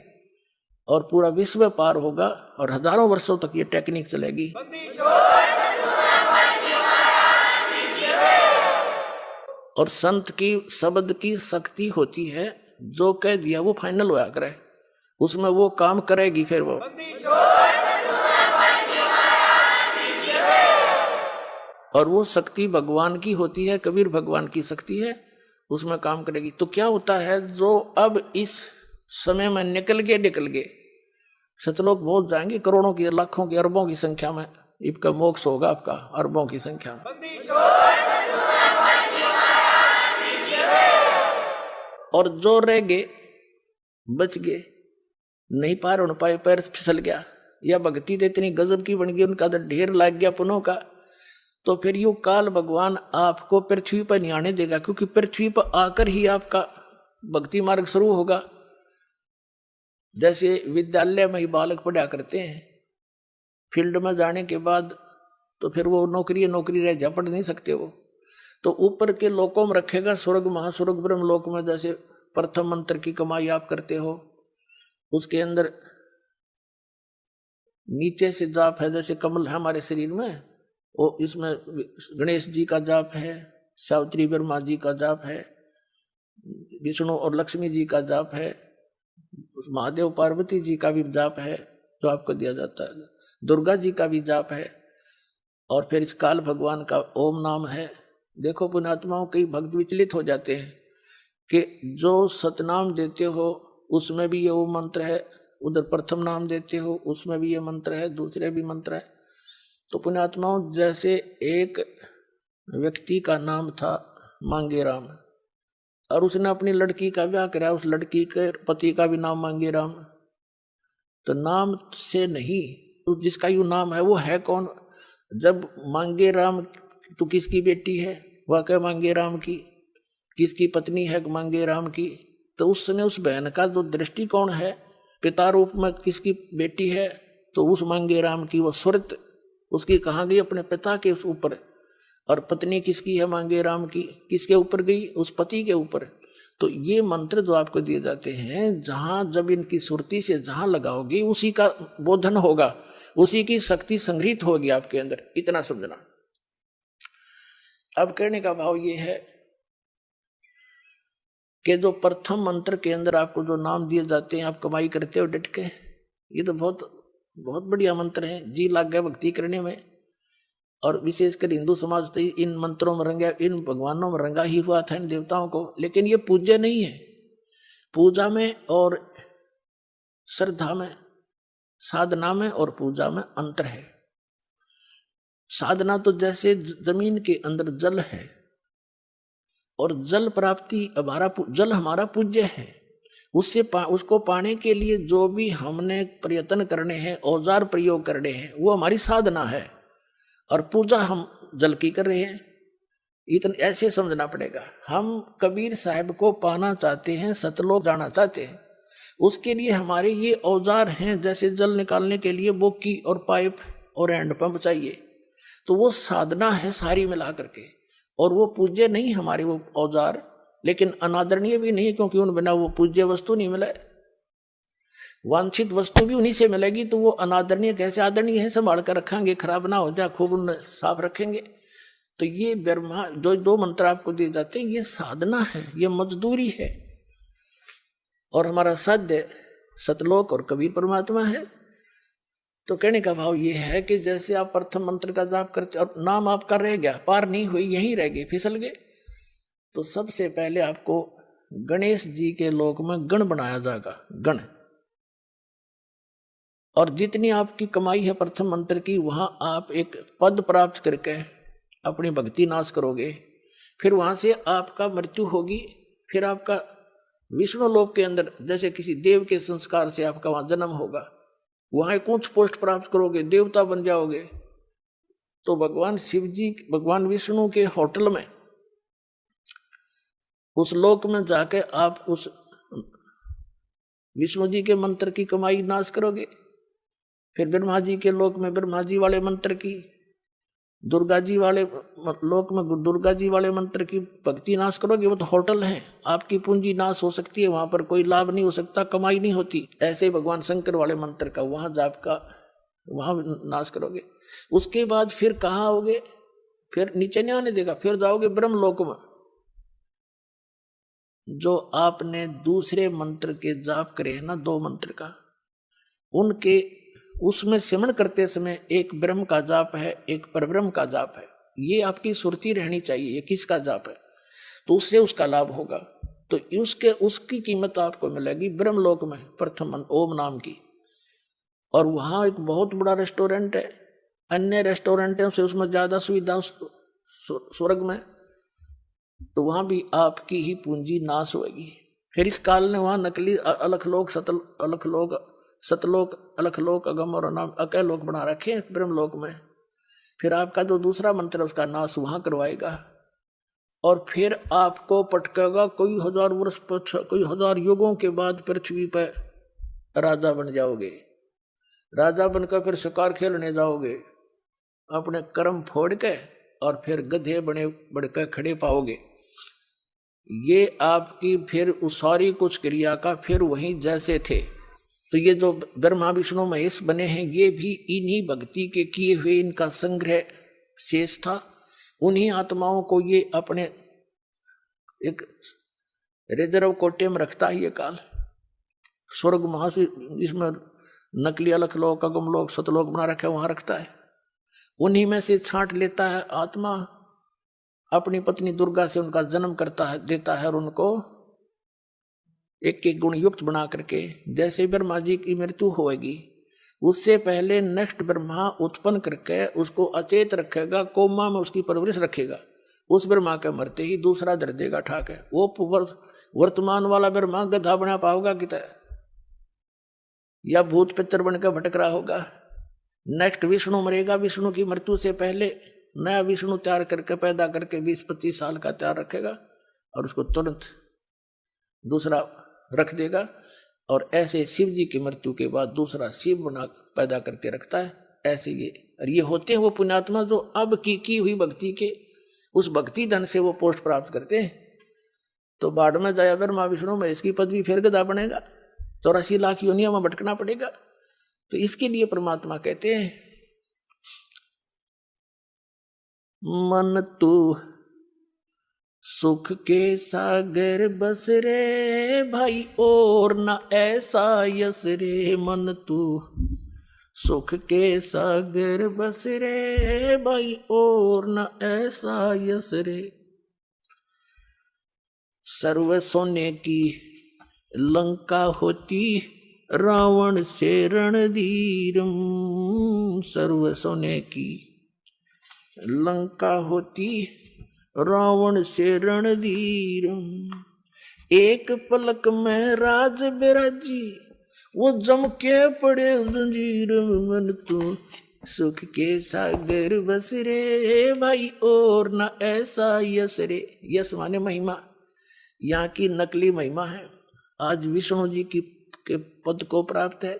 और पूरा विश्व पार होगा और हजारों वर्षों तक ये टेक्निक चलेगी। और संत की शब्द की शक्ति होती है, जो कह दिया वो फाइनल होया करे, उसमें वो काम करेगी। फिर वो और वो शक्ति भगवान की होती है, कबीर भगवान की शक्ति है, उसमें काम करेगी। तो क्या होता है, जो अब इस समय में निकल गए सतलोक पहुंच जाएंगे, करोड़ों की, लाखों की, अरबों की संख्या में इनका मोक्ष होगा, आपका अरबों की संख्या में। और जो रह गए बच गए, नहीं पार हो पाए, पैर फिसल गया, या भक्ति तो इतनी गजब की बन गई, उनका तो ढेर लग गया पुनों का, तो फिर यू काल भगवान आपको पृथ्वी पर नहीं आने देगा, क्योंकि पृथ्वी पर आकर ही आपका भक्ति मार्ग शुरू होगा। जैसे विद्यालय में ही बालक पढ़ा करते हैं, फील्ड में जाने के बाद तो फिर वो नौकरी रह जा, पढ़ नहीं सकते वो, तो ऊपर के लोकों में रखेगा, स्वर्ग महास्वर्ग ब्रह्म लोक में जैसे प्रथम मंत्र की कमाई आप करते हो, उसके अंदर नीचे से जाप है, जैसे कमल है हमारे शरीर में, वो इसमें गणेश जी का जाप है, सावित्री ब्रह्मा जी का जाप है, विष्णु और लक्ष्मी जी का जाप है, महादेव पार्वती जी का भी जाप है जो आपको दिया जाता है, दुर्गा जी का भी जाप है, और फिर इस काल भगवान का ओम नाम है। देखो पुण्यात्माओं, कई भक्त विचलित हो जाते हैं कि जो सतनाम देते हो उसमें भी ये ओम मंत्र है, उधर प्रथम नाम देते हो उसमें भी ये मंत्र है, दूसरे भी मंत्र है। तो पुण्यात्माओं, जैसे एक व्यक्ति का नाम था मांगे राम, और उसने अपनी लड़की का ब्याह कराया, उस लड़की के पति का भी नाम मांगे राम। तो नाम से नहीं, तो जिसका यू नाम है वो है कौन? जब मांगे राम तो किसकी बेटी है? वह क्या मांगे राम की? किसकी पत्नी है मांगे राम की? तो उस समय उस बहन का जो दृष्टिकोण है, पिता रूप में किसकी बेटी है, तो उस मांगे राम की वो सुरत उसकी कहाँ गई? अपने पिता के ऊपर। और पत्नी किसकी है मांगे राम की? किसके ऊपर गई? उस पति के ऊपर। तो ये मंत्र जो आपको दिए जाते हैं, जहां जब इनकी सुरती से जहां लगाओगे उसी का बोधन होगा, उसी की शक्ति संग्रहित होगी आपके अंदर, इतना समझना। अब कहने का भाव ये है कि जो प्रथम मंत्र के अंदर आपको जो नाम दिए जाते हैं, आप कमाई करते हो डट के, ये तो बहुत बहुत बढ़िया मंत्र है, जी लग गया भक्ति करने में। और विशेषकर हिंदू समाज तो इन मंत्रों में रंगा, इन भगवानों में रंगा ही हुआ था इन देवताओं को। लेकिन ये पूज्य नहीं है। पूजा में और श्रद्धा में, साधना में और पूजा में अंतर है। साधना तो जैसे जमीन के अंदर जल है, और जल प्राप्ति जल हमारा पूज्य है, उससे उसको पाने के लिए जो भी हमने प्रयत्न करने हैं, औजार प्रयोग करने हैं, वो हमारी साधना है। और पूजा हम जल की कर रहे हैं, इतने ऐसे समझना पड़ेगा। हम कबीर साहब को पाना चाहते हैं, सतलोक जाना चाहते हैं, उसके लिए हमारे ये औजार हैं, जैसे जल निकालने के लिए बोकी और पाइप और हैंडपंप चाहिए, तो वो साधना है सारी मिला करके। और वो पूज्य नहीं हमारे वो औजार, लेकिन अनादरणीय भी नहीं, क्योंकि उन बिना वो पूज्य वस्तु नहीं मिले। वांछित वस्तु भी उन्हीं से मिलेगी, तो वो अनादरणीय कैसे आदरणीय है, संभाल कर रखेंगे, खराब ना हो जाए, खूब उन्हें साफ रखेंगे। तो ये ब्रह्मा जो दो मंत्र आपको दिए जाते हैं, ये साधना है, ये मजदूरी है। और हमारा साध्य सतलोक और कबीर परमात्मा है। तो कहने का भाव ये है कि जैसे आप प्रथम मंत्र का जाप करते और नाम आपका रह गया, पार नहीं हुई, यहीं रह गए, फिसल गए, तो सबसे पहले आपको गणेश जी के लोक में गण बनाया जाएगा, गण। और जितनी आपकी कमाई है प्रथम मंत्र की, वहां आप एक पद प्राप्त करके अपनी भक्ति नाश करोगे। फिर वहां से आपका मृत्यु होगी, फिर आपका विष्णु लोक के अंदर जैसे किसी देव के संस्कार से आपका वहां जन्म होगा, वहां एक उच्च पोस्ट प्राप्त करोगे, देवता बन जाओगे। तो भगवान शिव जी, भगवान विष्णु के होटल में, उस लोक में जाके आप उस विष्णु जी के मंत्र की कमाई नाश करोगे। फिर ब्रह्मा जी के लोक में ब्रह्मा जी वाले मंत्र की, दुर्गा जी वाले लोक में दुर्गा जी वाले मंत्र की भक्ति नाश करोगे। वो तो होटल है, आपकी पूंजी नाश हो सकती है, वहां पर कोई लाभ नहीं हो सकता, कमाई नहीं होती। ऐसे भगवान शंकर वाले मंत्र का वहां जाप का वहां नाश करोगे। उसके बाद फिर कहाँ आओगे, फिर नीचे नहीं आने देगा, फिर जाओगे ब्रह्म लोक में। जो आपने दूसरे मंत्र के जाप करे है ना, 2 मंत्र का, उनके उसमें सिमरण करते समय एक ब्रह्म का जाप है, एक परब्रह्म का जाप है। ये आपकी सुरती रहनी चाहिए, ये किसका जाप है, तो उससे उसका लाभ होगा। तो उसकी कीमत आपको मिलेगी ब्रह्मलोक में, प्रथम ओम नाम की। और वहां एक बहुत बड़ा रेस्टोरेंट है, अन्य रेस्टोरेंटों से उसमें ज्यादा सुविधा स्वर्ग में, तो वहां भी आपकी ही पूंजी नाश होगी। फिर इस काल ने वहां नकली अलखलोक सतलोक अलखलोक अगम और अनाम अकलोक बना रखे हैं ब्रह्मलोक में। फिर आपका जो दूसरा मंत्र है उसका नाश वहां करवाएगा, और फिर आपको पटकेगा कोई 1000 वर्ष, कोई 1000 युगों के बाद पृथ्वी पर राजा बन जाओगे। राजा बनकर फिर शिकार खेलने जाओगे, अपने कर्म फोड़ के, और फिर गधे बने बढ़कर खड़े पाओगे। ये आपकी फिर उस सारी कुछ क्रिया का फिर वहीं जैसे थे। तो ये जो ब्रह्मा विष्णु महेश बने हैं, ये भी इन्हीं भक्ति के किए हुए इनका संग्रह शेष था। उन्हीं आत्माओं को ये अपने एक रिजर्व कोटे में रखता है ये काल। स्वर्ग महासु इसमें नकली अलखलोक अगमलोक सतलोक बना रखा है, वहां रखता है। उन्हीं में से छांट लेता है आत्मा, अपनी पत्नी दुर्गा से उनका जन्म करता है, देता है, और उनको एक एक गुण युक्त बना करके, जैसे ब्रह्मा जी की मृत्यु होगी उससे पहले नेक्स्ट ब्रह्मा उत्पन्न करके उसको अचेत रखेगा, कोमा में उसकी परवरिश रखेगा। उस ब्रह्मा के मरते ही दूसरा दर देगा ठाक है। वो वर्तमान वाला ब्रह्मा गधा बना पाओगा कि या भूत पितर बनकर भटक रहा होगा। नेक्स्ट विष्णु मरेगा, विष्णु की मृत्यु से पहले नया विष्णु तैयार करके पैदा करके 20-25 साल का तैयार रखेगा, और उसको तुरंत दूसरा रख देगा। और ऐसे शिव जी की मृत्यु के बाद दूसरा शिव बना पैदा करके रखता है। ऐसे ये होते हैं वो पुण्यात्मा जो अब की हुई भक्ति के उस भक्ति धन से वो पोस्ट प्राप्त करते हैं। तो बाढ़ में जाया ब्रह्मा विष्णु में इसकी पदवी फिर गधा बनेगा, 84 लाख योनियों में भटकना पड़ेगा। तो इसके लिए परमात्मा कहते हैं, मन तू सुख के सागर बस रे भाई, और न ऐसा यस रे। मन तू सुख के सागर बस रे भाई, और न ऐसा यस रे। सर्व सोने की लंका होती, रावण से रणधीरम। सर्व सोने की लंका होती, रावण से रणधीर। एक पलक में राज बिराजी, वो जम के पड़े जंजीर। मन तू सुख के सागर बस रे भाई और न ऐसा यस रे। यस माने महिमा, यहाँ की नकली महिमा है। आज विष्णु जी की के पद को प्राप्त है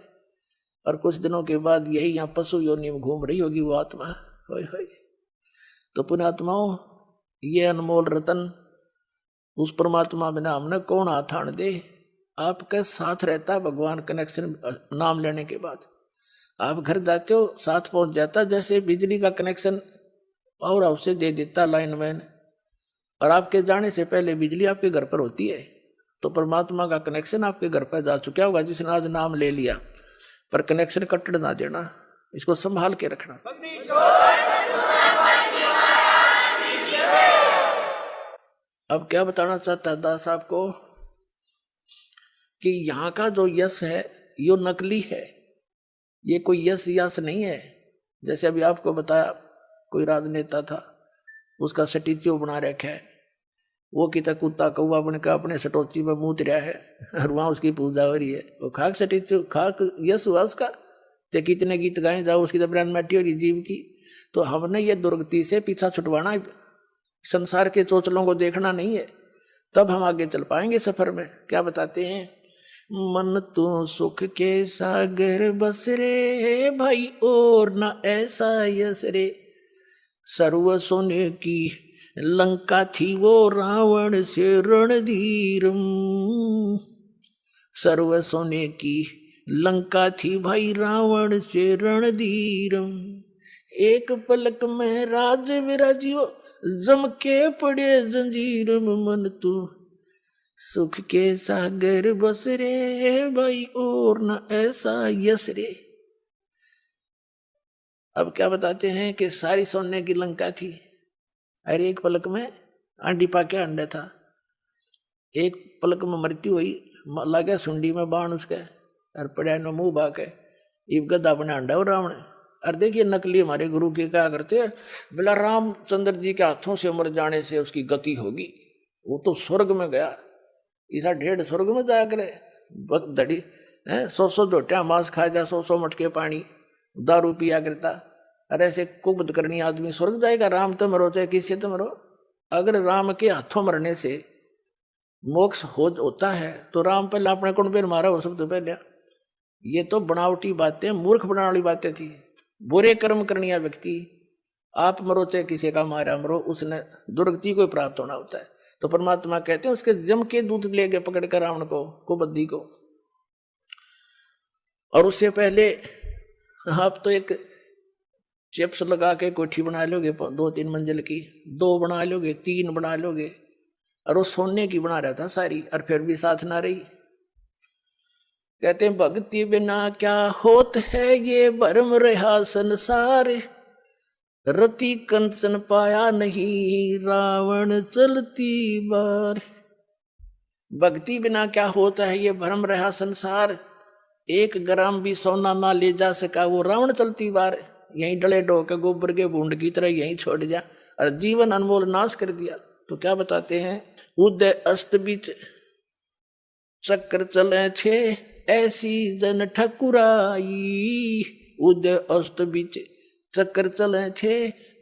और कुछ दिनों के बाद यही यहाँ पशु योनि में घूम रही होगी वो आत्मा। होय होय। तो पुण्यात्माओं, ये अनमोल रतन उस परमात्मा बिना हमने कौन हाथ आन दे। आपके साथ रहता भगवान कनेक्शन नाम लेने के बाद। आप घर जाते हो साथ पहुंच जाता, जैसे बिजली का कनेक्शन पावर हाउस से दे देता लाइनमैन, और आपके जाने से पहले बिजली आपके घर पर होती है। तो परमात्मा का कनेक्शन आपके घर पर जा चुका होगा जिसने आज नाम ले लिया। पर कनेक्शन कट ना देना, इसको संभाल के रखना। अब क्या बताना चाहता है दास आपको कि यहाँ का जो यश है यो नकली है, ये कोई यश नहीं है। जैसे अभी आपको बताया कोई राजनेता था, उसका स्टैच्यू बना रखा है, वो कितना कुत्ता कौवा बनकर अपने सटोची में मूत रहा है और वहाँ उसकी पूजा हो रही है। वो खाक स्टैच्यू खाक यश हुआ उसका, तो कितने गीत गाए जाओ उसकी तो ब्रांड मैटी हो रही जीव की। तो हमने ये दुर्गति से पीछा छुटवाना, संसार के चोचलों को देखना नहीं है, तब हम आगे चल पाएंगे सफर में। क्या बताते हैं, मन तो सुख के सागर बस रे भाई और न ऐसा यस रे। सर्व सोने की लंका थी वो रावण से रणधीरम। सर्व सोने की लंका थी भाई रावण से रणधीरम। एक पलक में राज विराजियो जम के पड़े जंजीर में। मन तू सुख के सागर बस रे भाई और न ऐसा यस रे। अब क्या बताते हैं कि सारी सोने की लंका थी, अरे एक पलक में आंडी पाके अंडा था। एक पलक में मृत्यु हुई, लगे सुंडी में बाण उसके और पड़ा न मुंह बाके इब गदा बने अंडा और रावण। और देखिए नकली हमारे गुरु के क्या करते हैं, बोला रामचंद्र जी के हाथों से मर जाने से उसकी गति होगी, वो तो स्वर्ग में गया। इसा ढेढ़ स्वर्ग में जाया करे, धड़ी है 100 झोटिया मांस खा जा, 100 मटके पानी दारू पिया करता। अरे ऐसे कुबद करनी आदमी स्वर्ग जाएगा। राम तो मरो चाहे किसी तो मरो, अगर राम के हाथों मरने से मोक्ष होता है तो राम पहले अपने कौन पे मारा हो सबसे पहले। ये तो बनावटी बातें, मूर्ख बनाने वाली बातें थी। बुरे कर्म करनिया व्यक्ति आप मरो चाहे किसी का मारा मरो, उसने दुर्गति को प्राप्त होना होता है। तो परमात्मा कहते हैं उसके जम के दूध ले गए पकड़ कर रावण को, कुबद्दी को। और उससे पहले आप तो एक चिप्स लगा के कोठी बना लोगे 2-3 मंजिल की, 2 बना लोगे, 3 बना लोगे, और वो सोने की बना रहा था सारी, और फिर भी साथ ना रही। कहते हैं भक्ति बिना क्या होत है ये भरम रहा संसार। रति कंचन पाया नहीं रावण चलती बार। भक्ति बिना क्या होता है ये भ्रम रहा संसार। 1 ग्राम भी सोना ना ले जा सका वो रावण चलती बार। यहीं डले डोके गोबर के बूंद की तरह यहीं छोड़ जा और जीवन अनमोल नाश कर दिया। तो क्या बताते हैं, उदय अस्त बीच चक्र चले छे ऐसी जन ठकुराई। उदय अस्त बीच चक्कर चले छे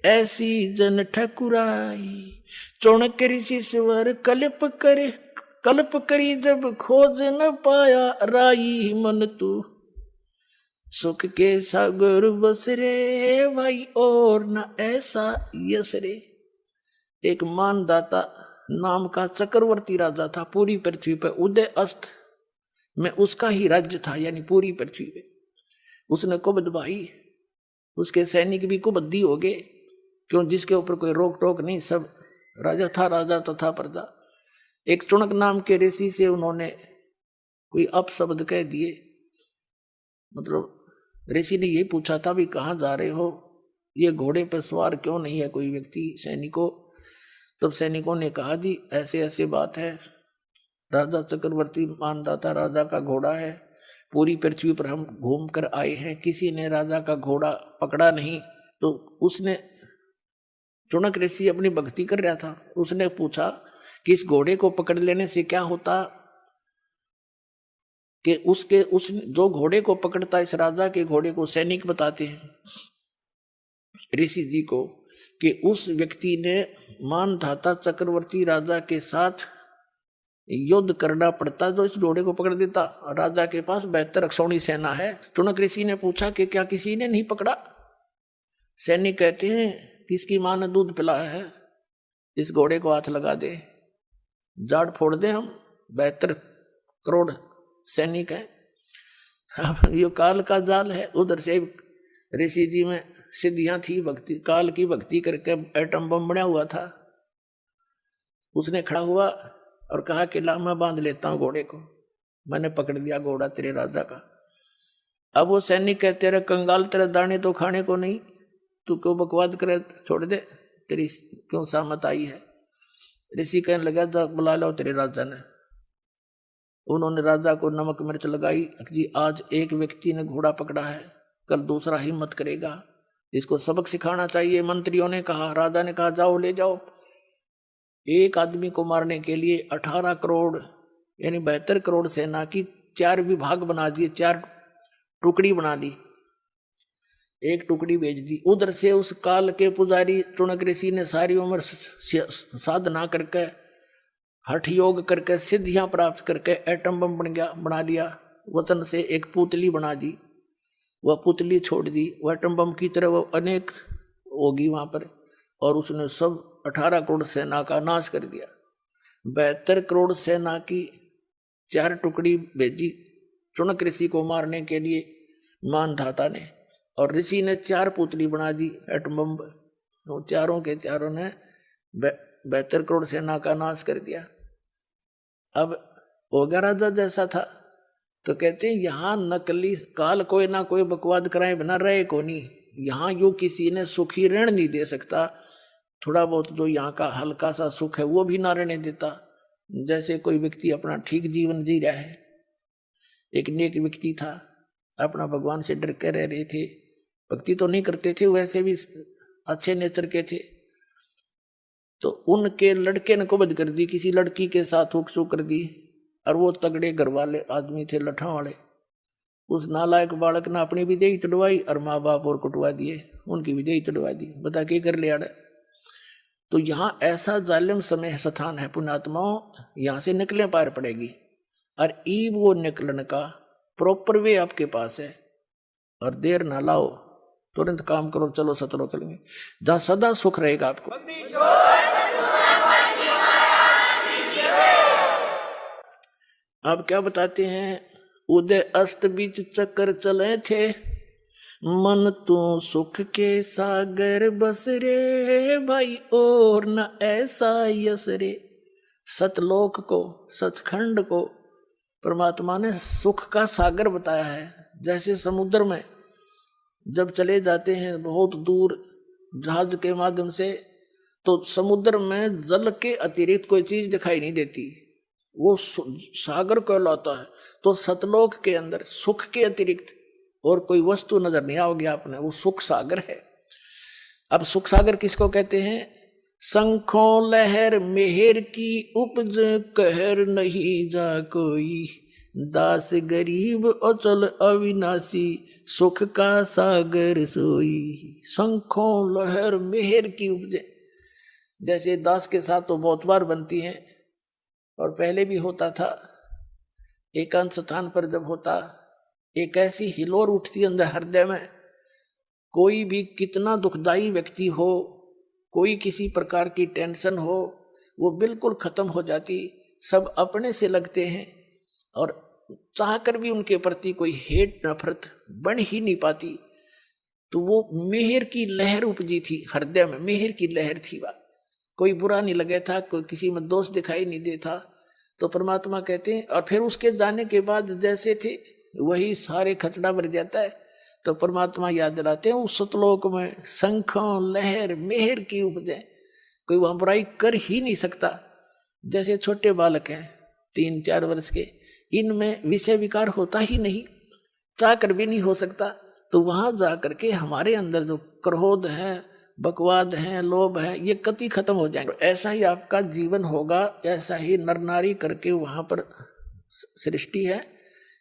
ऐसी जन ठकुराई। चौणक ऋषि स्वर कल्प करी जब खोज न पाया राई। मन तू सुख के सागर बस रे भाई और न ऐसा यस रे। एक मानदाता नाम का चक्रवर्ती राजा था पूरी पृथ्वी पर। उदय अस्त में उसका ही राज्य था, यानी पूरी पृथ्वी पे। उसने कुबद भाई, उसके सैनिक भी कुबद्दी हो गए, क्यों जिसके ऊपर कोई रोक टोक नहीं, सब राजा था, राजा तथा प्रजा। एक चुणक नाम के ऋषि से उन्होंने कोई अपशब्द कह दिए, मतलब ऋषि ने यही पूछा था भी कहाँ जा रहे हो, ये घोड़े पर सवार क्यों नहीं है कोई व्यक्ति सैनिकों। तब सैनिकों ने कहा जी ऐसे ऐसे बात है, राजा चक्रवर्ती मानदाता राजा का घोड़ा है, पूरी पृथ्वी पर हम घूम कर आए हैं, किसी ने राजा का घोड़ा पकड़ा नहीं। तो उसने चुणक ऋषि अपनी भक्ति कर रहा था, उसने पूछा कि इस घोड़े को पकड़ लेने से क्या होता, कि उस जो घोड़े को पकड़ता इस राजा के घोड़े को सैनिक बताते हैं ऋषि जी को कि उस व्यक्ति ने मानधाता चक्रवर्ती राजा के साथ युद्ध करना पड़ता जो इस घोड़े को पकड़ देता। राजा के पास 72 अक्षौणी सेना है। चुनक ऋषि ने पूछा कि क्या किसी ने नहीं पकड़ा? सैनिक कहते हैं कि इसकी मां ने दूध पिलाया है, इस घोड़े को हाथ लगा दे, जाड़ फोड़ दे हम। 72 करोड़ सैनिक हैं। अब ये काल का जाल है। उधर से ऋषि जी में सिद्धियां थी, भक्ति, काल की भक्ति करके एटम बम बना हुआ था। उसने खड़ा हुआ और कहा कि ला मैं बांध लेता हूं घोड़े को, मैंने पकड़ दिया घोड़ा तेरे राजा का। अब वो सैनिक कहते रहे कंगाल तेरे दाने तो खाने को नहीं, तू क्यों बकवाद करे, छोड़ दे, तेरी क्यों सामत आई है। ऋषि कहने लगा जा बुला लो तेरे राजा ने। उन्होंने राजा को नमक मिर्च लगाई जी आज एक व्यक्ति ने घोड़ा पकड़ा है, कल दूसरा हिम्मत करेगा, इसको सबक सिखाना चाहिए। मंत्रियों ने कहा, राजा ने कहा जाओ ले जाओ। एक आदमी को मारने के लिए 18 करोड़ यानी 72 करोड़ सेना की 4 विभाग बना दिए, 4 टुकड़ी बना दी, एक टुकड़ी भेज दी। उधर से उस काल के पुजारी चुनक ऋषि ने सारी उम्र साधना करके हठ योग करके सिद्धियां प्राप्त करके एटम बम बना लिया। वचन से एक पुतली बना दी, वह पुतली छोड़ दी, वह एटम बम की तरह वो अनेक होगी वहां पर, और उसने सब 18 करोड़ सेना का नाश कर दिया। 72 करोड़ सेना की 4 टुकड़ी भेजी चुनक ऋषि को मारने के लिए मानधाता ने, और ऋषि ने 4 पुतली बना दी एटम बम। तो चारों के चारों ने 72 करोड़ सेना का नाश कर दिया। अब हो गया राजा जैसा था। तो कहते हैं यहाँ नकली काल कोई ना कोई बकवाद कराए बिना रहे को नहीं। यहाँ यू किसी ने सुखी ऋण नहीं दे सकता, थोड़ा बहुत जो यहाँ का हल्का सा सुख है वो भी ना रहने देता। जैसे कोई व्यक्ति अपना ठीक जीवन जी रहा है, एक नेक व्यक्ति था, अपना भगवान से डर के रह रहे थे, भक्ति तो नहीं करते थे, वैसे भी अच्छे नेचर के थे। तो उनके लड़के ने कुबद कर दी, किसी लड़की के साथ हुक सुक कर दी, और वो तगड़े घर वाले आदमी थे, लठा वाले। उस नालायक बालक ने अपनी भी देही तड़वाई और माँ बाप और कुटवा दिए, उनकी भी देही तड़वा दी। बता के कर लिया। तो यहाँ ऐसा जालिम समय स्थान है पुण्यात्माओं, यहाँ से निकले पार पड़ेगी। और ईब वो निकलन का प्रॉपर वे आपके पास है, और देर ना लाओ, तुरंत काम करो, चलो सतलो करेंगे, जहाँ सदा सुख रहेगा आपको। अब क्या बताते हैं, उदय अस्त बीच चक्कर चले थे, मन तू सुख के सागर बस रे भाई, और न ऐसा यस रे। सतलोक को, सचखंड को परमात्मा ने सुख का सागर बताया है। जैसे समुद्र में जब चले जाते हैं बहुत दूर जहाज के माध्यम से, तो समुद्र में जल के अतिरिक्त कोई चीज दिखाई नहीं देती, वो सागर कहलाता है। तो सतलोक के अंदर सुख के अतिरिक्त और कोई वस्तु नजर नहीं आओगे आपने, वो सुख सागर है। अब सुख सागर किसको कहते हैं? शंखों लहर मेहर की उपज, कहर नहीं जा कोई, दास गरीब अचल अविनाशी, सुख का सागर सोई। शंखों लहर मेहर की उपज, जैसे दास के साथ तो बहुत बार बनती है, और पहले भी होता था। एकांत स्थान पर जब होता, एक ऐसी हिलोर उठती अंदर हृदय में, कोई भी कितना दुखदाई व्यक्ति हो, कोई किसी प्रकार की टेंशन हो, वो बिल्कुल खत्म हो जाती। सब अपने से लगते हैं, और चाहकर भी उनके प्रति कोई हेट नफरत बन ही नहीं पाती। तो वो मेहर की लहर उपजी थी हृदय में, मेहर की लहर थी। वह कोई बुरा नहीं लगे था, कोई किसी में दोष दिखाई नहीं देता। तो परमात्मा कहते हैं, और फिर उसके जाने के बाद जैसे थे वही सारे खचड़ा भर जाता है। तो परमात्मा याद दिलाते हैं, उस सतलोक में शंखों लहर मेहर की उपजे, कोई वहां बुराई कर ही नहीं सकता। जैसे छोटे बालक हैं 3-4 वर्ष के, इनमें विषय विकार होता ही नहीं, चाह कर भी नहीं हो सकता। तो वहां जा करके हमारे अंदर जो क्रोध है, बकवाद है, लोभ है, ये कति खत्म हो जाएंगे। ऐसा ही आपका जीवन होगा, ऐसा ही नर नारी करके वहां पर सृष्टि है,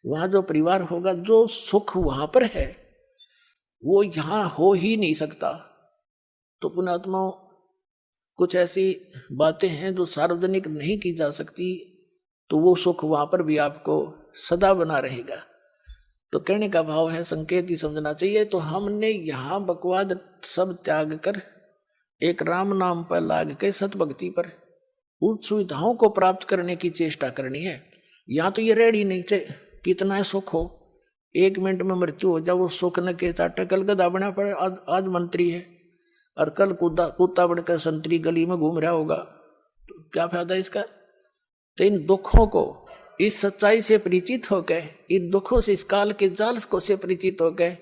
वहां जो परिवार होगा, जो सुख वहां पर है वो यहाँ हो ही नहीं सकता। तो पुण्यात्माओं कुछ ऐसी बातें हैं जो सार्वजनिक नहीं की जा सकती, तो वो सुख वहां पर भी आपको सदा बना रहेगा। तो कहने का भाव है संकेत ही समझना चाहिए। तो हमने यहाँ बकवाद सब त्याग कर एक राम नाम पर लाग के सतभक्ति पर उन सुविधाओं को प्राप्त करने की चेष्टा करनी है। यहाँ तो ये रेडी नहीं चाहिए कितना सुख हो, 1 मिनट में मृत्यु हो जाए, वो सुख न के चाटे। कल गधा बना पड़े, आज मंत्री है और कल कुत्ता बनकर संतरी गली में घूम रहा होगा, तो क्या फायदा इसका। तो इन दुखों को इस सच्चाई से परिचित हो गए, इन दुखों से इस काल के जाल को से परिचित हो गए,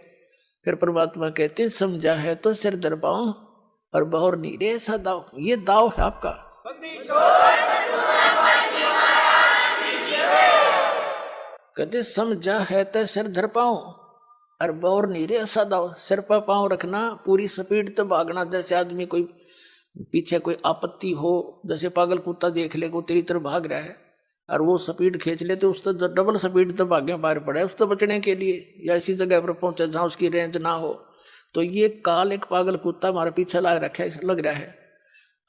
फिर परमात्मा कहते हैं समझा है तो सिर दरबाओ और बहुर नीरे ऐसा दाव। ये दाव है आपका। कहते समझा है तो सिर धर पाओ और बहुर नीरे ऐसा दाव। सिर पर पाँव रखना, पूरी स्पीड तो भागना। जैसे आदमी कोई पीछे कोई आपत्ति हो, जैसे पागल कुत्ता देख ले को तेरी तरफ भाग रहा है और वो स्पीड खींच ले, तो उससे डबल स्पीड तो भागे बाहर पड़े उससे बचने के लिए, या ऐसी जगह पर पहुंचे जहां उसकी रेंज ना हो। तो ये काल एक पागल कुत्ता हमारे पीछे लग रहा है।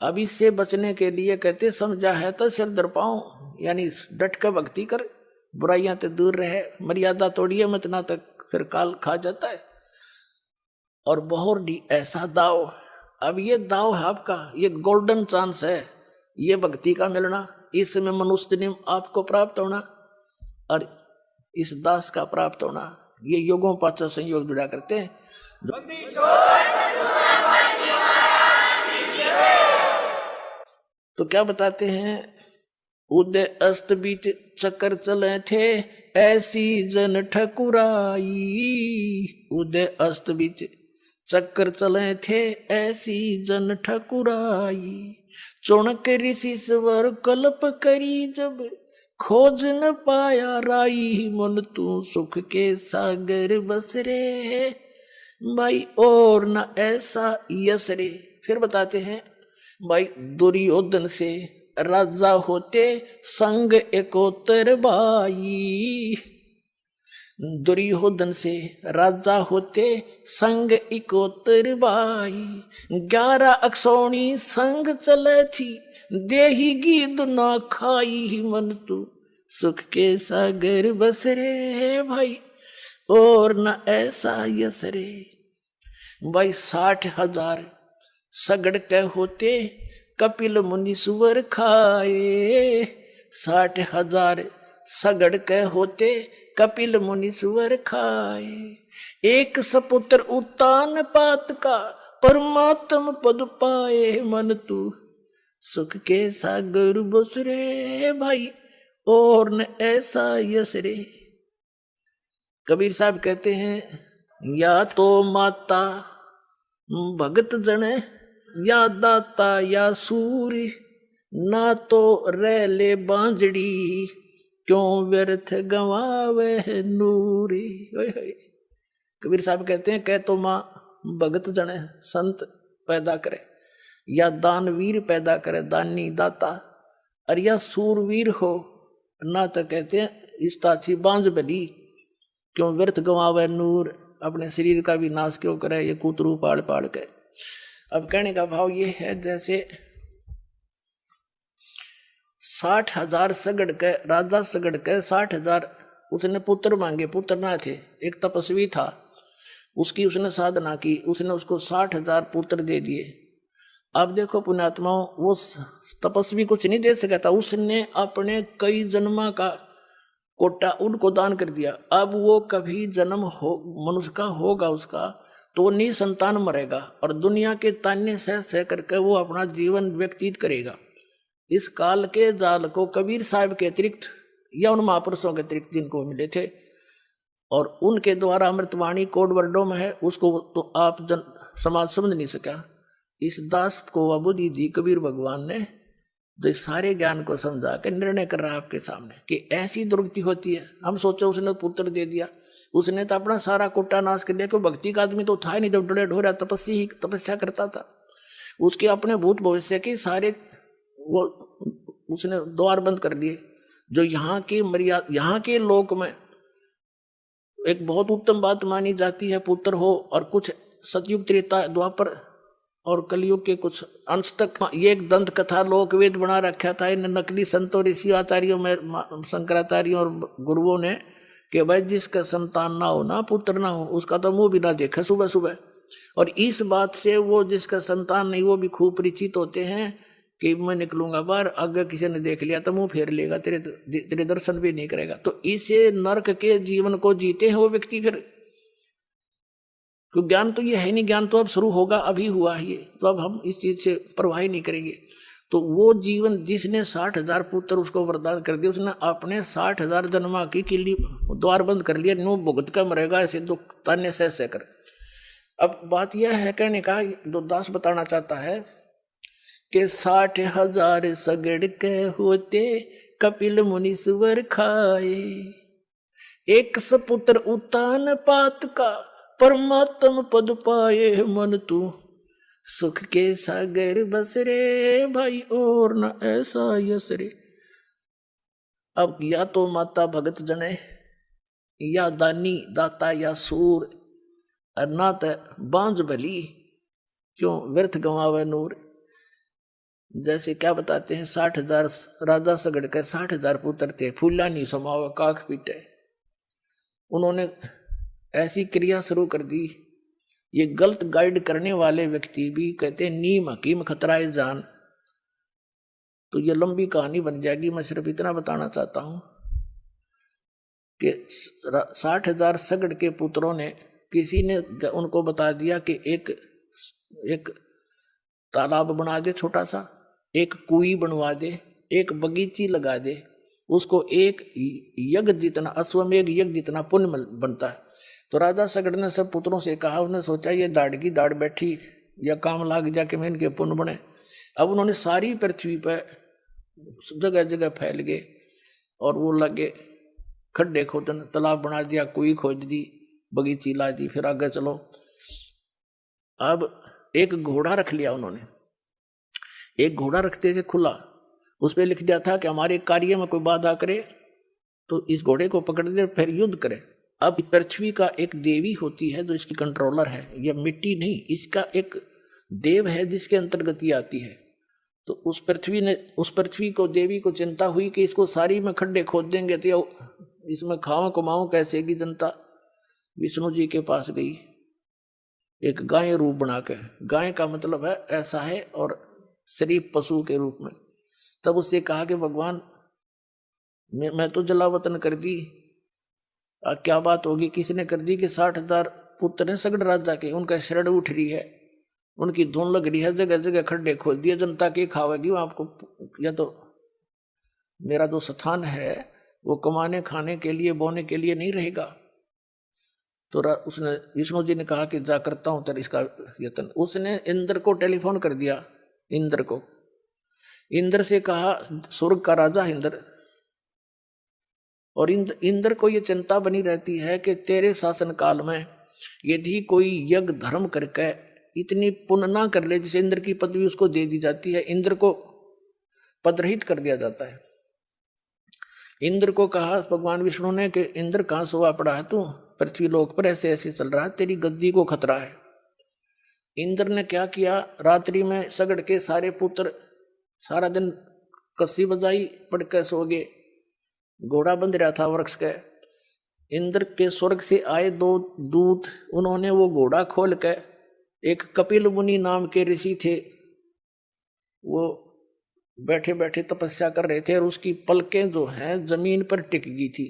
अब इससे बचने के लिए कहते समझा है तो सिर दर पाओ, यानी डट कर भक्ति कर, बुराइयां तो दूर रहे, मर्यादा तोड़िए मत, ना तक फिर काल खा जाता है। और बहुत ऐसा दाव, अब ये दाव है आपका, ये गोल्डन चांस है, ये भक्ति का मिलना, इसमें मनुष्य जन्म आपको प्राप्त होना और इस दास का प्राप्त होना, ये योगों पाचा संयोग जुड़ा करते हैं। तो क्या बताते हैं, उदय अस्त बीच चक्कर चले थे ऐसी जन ठकुराई। उदय अस्त बीच चक्कर चले थे ऐसी जन ठकुराई। चौणक ऋषि स्वर कल्प करी जब खोज न पाया राई। मन तू सुख के सागर बस रे भाई और न ऐसा यस रे। फिर बताते हैं भाई, दुर्योधन से राजा होते संग एकोतर बाई। दुर्योधन से राजा होते संग इकोतर बाई। 11 अक्षौणी संग चले थी देही गीद न खाई। मन तू सुख के सागर बस रे भाई और न ऐसा यस रे। भाई 60,000 सगड़ के होते कपिल मुनि सुवर खाए। 60,000 सगड़ के होते कपिल मुनि सुवर खाए। एक सपुत्र उत्तान पात का परमात्म पद पाए। मन तू सुख के सागर बस रे भाई और न ऐसा यस रे। कबीर साहब कहते हैं, या तो माता भगत जन या दाता या सूरी, ना तो रह ले बांजड़ी क्यों व्यर्थ गवावे नूरी। कबीर साहब कहते हैं, कह तो माँ भगत जन संत पैदा करे, या दानवीर पैदा करे, दानी दाता, और या सूरवीर हो, ना तो कहते हैं इस ताची बांझ बली क्यों व्यर्थ गवावे नूर। अपने शरीर का भी नाश क्यों करे ये कूतरू पाड़ पाड़ के। अब कहने का भाव ये है, जैसे 60,000 सगड़ के राजा सगड़ के 60,000 उसने पुत्र मांगे, पुत्र ना थे। एक तपस्वी था, उसकी उसने साधना की, उसने उसको 60,000 पुत्र दे दिए। अब देखो पुण्यात्माओं, वो तपस्वी कुछ नहीं दे सका था, उसने अपने कई जन्मा का कोटा उनको दान कर दिया। अब वो कभी जन्म हो मनुष्य का होगा उसका, तो वो निसंतान मरेगा और दुनिया के ताने सह सह करके वो अपना जीवन व्यतीत करेगा। इस काल के जाल को कबीर साहब के अतिरिक्त या उन महापुरुषों के अतिरिक्त जिनको मिले थे और उनके द्वारा अमृतवाणी कोड वर्डों में है, उसको तो आप समाज समझ नहीं सका। इस दास को बुद्धि दी कबीर भगवान ने, तो सारे ज्ञान को समझा के निर्णय कर रहा है आपके सामने कि ऐसी दुर्गति होती है। हम सोचो उसने पुत्र दे दिया, उसने तो अपना सारा कोटा नाश कर लिया, क्यों भक्ति का आदमी तो था ही नहीं, जब डोलेट हो रहा तपस्या करता था। उसके अपने भूत भविष्य के सारे वो उसने द्वार बंद कर दिए। जो यहाँ की मर्यादा, यहाँ के लोक में एक बहुत उत्तम बात मानी जाती है, पुत्र हो और कुछ सतयुग त्रेता द्वापर और कलयुग के कुछ अंश तक ये एक दंत कथा लोकवेद बना रखा था इन नकली संतों ऋषि आचार्यों में, शंकराचार्यों और गुरुओं ने, कि भाई जिसका संतान ना हो ना, पुत्र ना हो, उसका तो मुंह भी ना देखे सुबह सुबह। और इस बात से वो जिसका संतान नहीं वो भी खूब परिचित होते हैं कि मैं निकलूंगा बाहर, अगर किसी ने देख लिया तो मुंह फेर लेगा, तेरे दर्शन भी नहीं करेगा। तो इसे नरक के जीवन को जीते हैं वो व्यक्ति फिर, क्योंकि ज्ञान तो ये है नहीं, ज्ञान तो अब शुरू होगा, अभी हुआ है ये, तो अब हम इस चीज से परवाह ही नहीं करेंगे। तो वो जीवन जिसने 60,000 पुत्र उसको वरदान कर दिया, उसने अपने 60,000 जन्मा की किल्ली द्वार बंद कर लिया, नो भुगत का मरेगा ऐसे दुख तान्य सह कर। अब बात यह है कहने का, जो दास बताना चाहता है कि 60,000 सगड़ के होते कपिल मुनीश्वर खाए, एक सपुत्र उतान पात का परमात्म पद पाए, मन तू सुख के सागर बस रे भाई और न ऐसा यस रे। अब या तो माता भगत जने, या दानी दाता, या सूर, ना तो बांझ भली क्यों व्यर्थ गंवावे नूर। जैसे क्या बताते हैं, 60,000 राजा सगड़ कर 60,000 पुत्र थे, फूला नहीं समावे काख पीटे। उन्होंने ऐसी क्रिया शुरू कर दी। ये गलत गाइड करने वाले व्यक्ति भी कहते हैं नीम हकीम खतराए जान। तो ये लंबी कहानी बन जाएगी, मैं सिर्फ इतना बताना चाहता हूं कि 60,000 सगड़ के पुत्रों ने, किसी ने उनको बता दिया कि एक तालाब बना दे छोटा सा, एक कुई बनवा दे, एक बगीची लगा दे, उसको एक यज्ञ जितना, अश्वमेघ यज्ञ जितना पुण्य बनता है। तो राजा सगड़ ने सब पुत्रों से कहा, उन्होंने सोचा ये दाढ़ की दाढ़ बैठी या काम लाग जाके मैं इनके पुण्य बने। अब उन्होंने सारी पृथ्वी पर जगह जगह फैल गए और वो लगे खड्डे खोदन, तालाब बना दिया, कुई खोद दी, बगीची ला दी, फिर आगे चलो। अब एक घोड़ा रख लिया उन्होंने, एक घोड़ा रखते थे खुला, उस पर लिख दिया था कि हमारे कार्य में कोई बाधा करे तो इस घोड़े को पकड़ दे फिर युद्ध करे। अब पृथ्वी का एक देवी होती है जो इसकी कंट्रोलर है, यह मिट्टी नहीं, इसका एक देव है जिसके अंतर्गत ये आती है। तो उस पृथ्वी को देवी को चिंता हुई कि इसको सारी में खड्डे खोद देंगे तो इसमें खाओ कमाओ कैसे की जनता। विष्णु जी के पास गई एक गाय रूप बना के, गाय का मतलब है ऐसा है, और शरीफ पशु के रूप में। तब उससे कहा कि भगवान मैं तो जलावतन कर दी, क्या बात होगी, किसने कर दी कि 60,000 पुत्र हैं सगड़ राजा के, उनका शरण उठ रही है, उनकी धुन लग रही है, जगह जगह खड्डे खोल दिए, जनता की खावेगी आपको, या तो मेरा जो स्थान है वो कमाने खाने के लिए बोने के लिए नहीं रहेगा। तो उसने विष्णु जी ने कहा कि जा करता हूं तेरे इसका यत्न। उसने इंद्र को टेलीफोन कर दिया, इंद्र को, इंद्र से कहा, स्वर्ग का राजा इंद्र, और इंद्र को ये चिंता बनी रहती है कि तेरे शासन काल में यदि कोई यज्ञ धर्म करके इतनी पुण्य ना कर ले, जिसे इंद्र की पदवी उसको दे दी जाती है, इंद्र को पदरहित कर दिया जाता है। इंद्र को कहा भगवान विष्णु ने कि इंद्र कहाँ सोया पड़ा है तू, पृथ्वी लोक पर ऐसे ऐसे चल रहा है, तेरी गद्दी को खतरा है। इंद्र ने क्या किया, रात्रि में सगड़ के सारे पुत्र सारा दिन कस्सी बजाई, पड़ के सो गए, घोड़ा बंध रहा था वृक्ष के। इंद्र के स्वर्ग से आए 2 दूत, उन्होंने वो घोड़ा खोल के, एक कपिल मुनि नाम के ऋषि थे, वो बैठे बैठे तपस्या कर रहे थे और उसकी पलकें जो हैं जमीन पर टिक गई थी,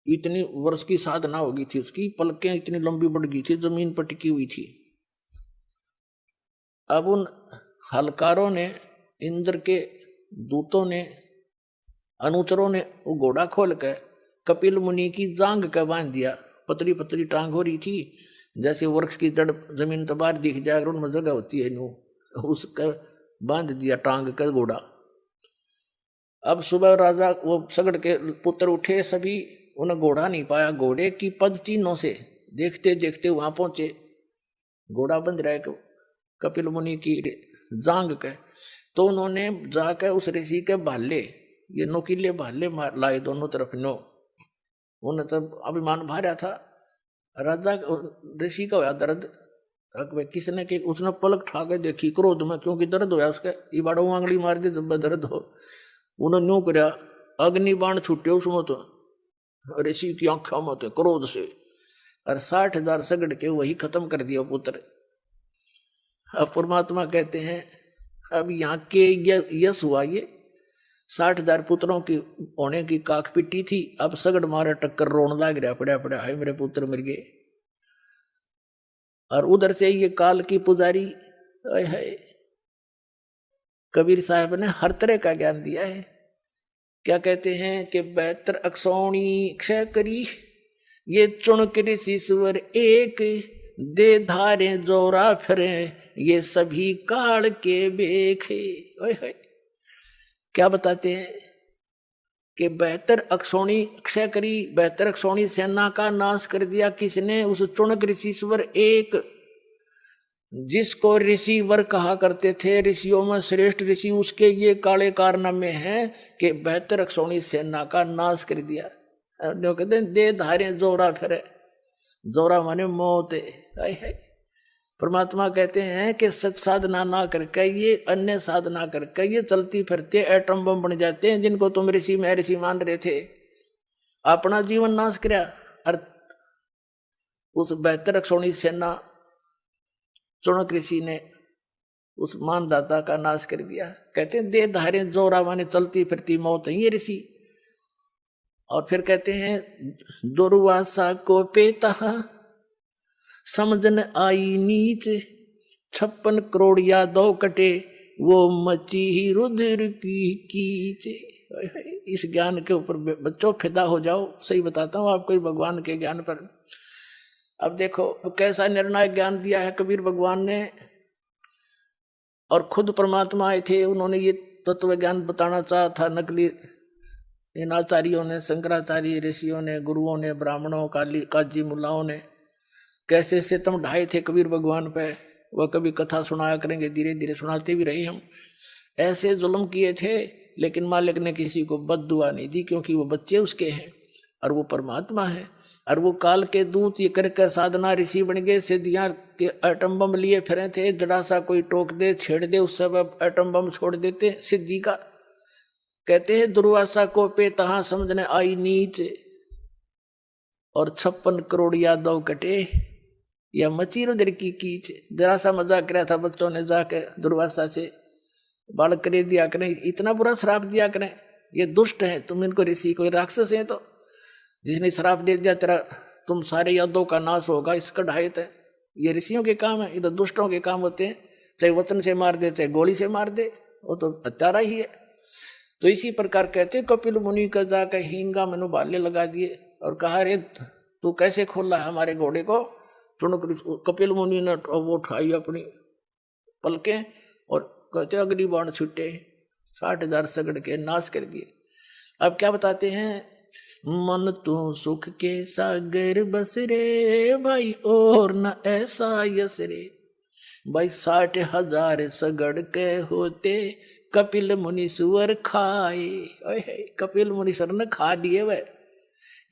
इतनी वर्ष की साधना हो गई थी उसकी, पलकें इतनी लंबी बढ़ गई थी, जमीन पर टिकी हुई थी। अब उन हलकारों ने, इंद्र के दूतों ने, अनुचरों ने वो घोड़ा खोल के कपिल मुनि की जांग के बांध दिया। पतली पतली टांग हो रही थी, जैसे वृक्ष की जड़ जमीन तो बाहर दिख जाए, उनमें जगह होती है नो, उसका बांध दिया टांग का घोड़ा। अब सुबह राजा वो सगड़ के पुत्र उठे, सभी उन्हें घोड़ा नहीं पाया, घोड़े की पद चिन्हों से देखते देखते वहां पहुंचे, घोड़ा बंध रहा है कपिल मुनि की जांग के। तो उन्होंने जाकर उस ऋषि के भाले, ये नोकीले भाले लाए दोनों तरफ नो, उन्हें तब अभिमान भार्या था। राजा ऋषि का हुआ दर्द, भाई किसने कि उसने पलक ठा के देखी क्रोध में, क्योंकि दर्द होया उसके, ये बाड़ो आंगली मार दी जब दर्द हो। उन्होंने न्यू करया, अग्नि बाण छूटे उसमें तो ऋषि की आंखों में तो क्रोध से, और 60,000 सगड़ के वही खत्म कर दिया पुत्र। अब परमात्मा कहते हैं अब यहाँ के यश हुआ, ये 60,000 पुत्रों की होने की काक पिट्टी थी, अब सगड़ मारे टक्कर रोन लाग रहा, पड़ा पड़ा है मेरे पुत्र मर गए। और उधर से ये काल की पुजारी है, कबीर साहब ने हर तरह का ज्ञान दिया है। क्या कहते हैं कि 72 अक्षौणी क्षय करी, ये चुणक ऋषिश्वर एक, दे धारे जोरा फिरे, ये सभी काल के बेखे। क्या बताते हैं कि 72 अक्षौणी क्षय करी, 72 अक्षौणी सेना का नाश कर दिया किसने? उस चुणक ऋषिश्वर एक, जिसको ऋषिवर कहा करते थे, ऋषियों में श्रेष्ठ ऋषि, उसके ये काले कारनामे हैं कि 72 अक्षौणी सेना का नाश कर दिया। जो कहते हैं दे धारे जोरा फिरे, जोरा माने मौत है। परमात्मा कहते हैं कि सच साधना ना करके, ये अन्य साधना करके ये चलती फिरते एटम बम बन जाते हैं, जिनको तुम ऋषि में ऋषि मान रहे थे, अपना जीवन नाश किया। और उस 72 अक्षौणी सेना चुणक ऋषि ने उस मानदाता का नाश कर दिया। कहते हैं दे धारे जोरा माने चलती फिरती मौत है ये ऋषि। और फिर कहते हैं दुर्वासा को पेता समझन आई नीच, 56 करोड़ यादव कटे, वो मची ही रुधिर की कीच। इस ज्ञान के ऊपर बच्चों फिदा हो जाओ, सही बताता हूँ आपको भगवान के ज्ञान पर। अब देखो कैसा निर्णायक ज्ञान दिया है कबीर भगवान ने, और खुद परमात्मा आए थे, उन्होंने ये तत्व ज्ञान बताना चाहा था। नकली इन आचार्यों ने, शंकराचार्य ऋषियों ने, गुरुओं ने, ब्राह्मणों, काजी मुल्लाओं ने कैसे सितम ढाए थे कबीर भगवान पे, वह कभी कथा सुनाया करेंगे, धीरे धीरे सुनाते भी रहे हम। ऐसे जुल्म किए थे, लेकिन मालिक ने किसी को बद्दुआ नहीं दी, क्योंकि वो बच्चे उसके हैं और वो परमात्मा है। और वो काल के दूत ये करके साधना ऋषि बन गए, सिद्धियां के एटम बम लिए फिरे थे, जरा सा कोई टोक दे छेड़ दे उस सब एटम बम छोड़ देते सिद्धि का। कहते हैं दुर्वासा को पे तहां समझने आई नीच, और 56 करोड़ यादव कटे, या मची रुधिर की कीच। जरा सा मजाक किया था बच्चों ने जाके दुर्वासा से, बालक करे दिया करें, इतना बुरा श्राप दिया करें, ये दुष्ट है, तुम इनको ऋषि कोई राक्षस है, तो जिसने श्राप दे दिया तेरा तुम सारे यादव का नाश होगा, इसका ढायत है। ये ऋषियों के काम है, इधर दुष्टों के काम होते हैं, चाहे वचन से मार दे चाहे गोली से मार दे, वो तो हत्यारा ही है। तो इसी प्रकार कहते कपिल मुनि का जाकर हींगा मनु भाले लगा दिए और कहा रे तू कैसे खोला है हमारे घोड़े को? कपिल मुनि ने वो उठाई अपनी पलकें और कहते अग्नि बाण छूटे, 60,000 सगड़ के नाश कर दिए। अब क्या बताते हैं, मन तू सुख के सागर बस रे भाई, और न ऐसा यस रे भाई। 60,000 सगड़ के होते कपिल मुनीश्वर खाए, कपिल मुनीश्वर ने खा दिए वह।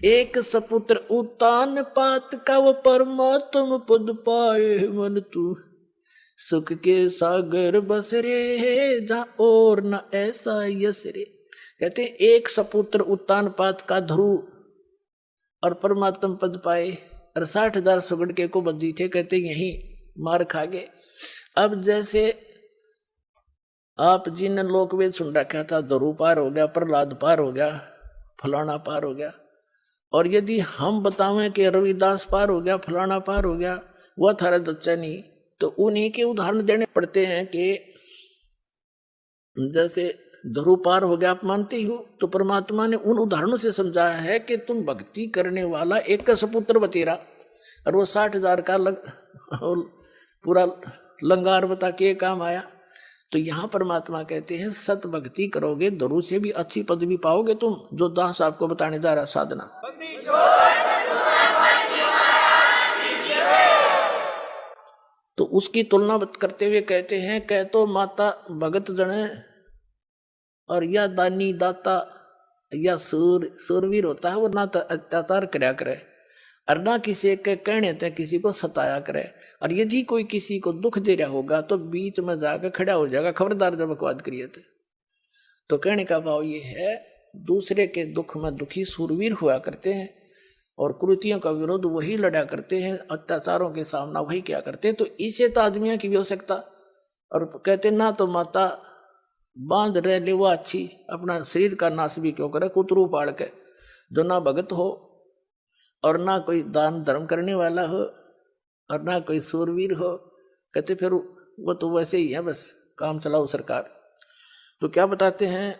एक सपुत्र उतान पात का वो परमात्म पद पाए, मन तू सुख के सागर बस रे जा, और न ऐसा यस रे। कहते एक सपुत्र उत्तान पात का ध्रुव और परमात्म पद पाए, और 60,000 सुगड़ के को बदी थे, कहते यही मार खा गए। अब जैसे आप जी ने लोकवेद सुन रखा था, ध्रुव पार हो गया, प्रहलाद पार हो गया, फलाना पार हो गया, और यदि हम बतावें कि रविदास पार हो गया, फलाना पार हो गया, वह थारा दच्चा नहीं, तो उन्हीं के उदाहरण देने पड़ते हैं कि जैसे ध्रुव पार हो गया आप मानते हो, तो परमात्मा ने उन उदाहरणों से समझाया है कि तुम भक्ति करने वाला एक का सपुत्र बतेरा, और वो 60,000 का पूरा लंगार बता के काम आया। तो यहाँ परमात्मा कहते हैं सत भक्ति करोगे, ध्रुव से भी अच्छी पदवी पाओगे तुम, जो दास आपको बताने जा रहा साधना। तो उसकी तुलना करते हुए कहते हैं, कह तो माता भगत जने, और या दानी दाता या सूरवीर होता है, वो ना अत्याचार करया करे, और ना किसी के कहने तक किसी को सताया करे। और यदि कोई किसी को दुख दे रहा होगा तो बीच में जाकर खड़ा हो जाएगा, खबरदार जब बकवाद करिए तो कहने का भाव ये है, दूसरे के दुख में दुखी सूरवीर हुआ करते हैं और कुरीतियों का विरोध वही लड़ा करते हैं, अत्याचारों के सामना वही क्या करते हैं। तो इसे तो आदमियों की भी हो सकता। और कहते ना तो माता बांध रह ले वो अच्छी, अपना शरीर का नाश भी क्यों करे, कुतरू पाड़ के, जो ना भगत हो और ना कोई दान धर्म करने वाला हो और ना कोई सूरवीर हो। कहते फिर वो तो वैसे ही है, बस काम चलाओ सरकार। तो क्या बताते हैं,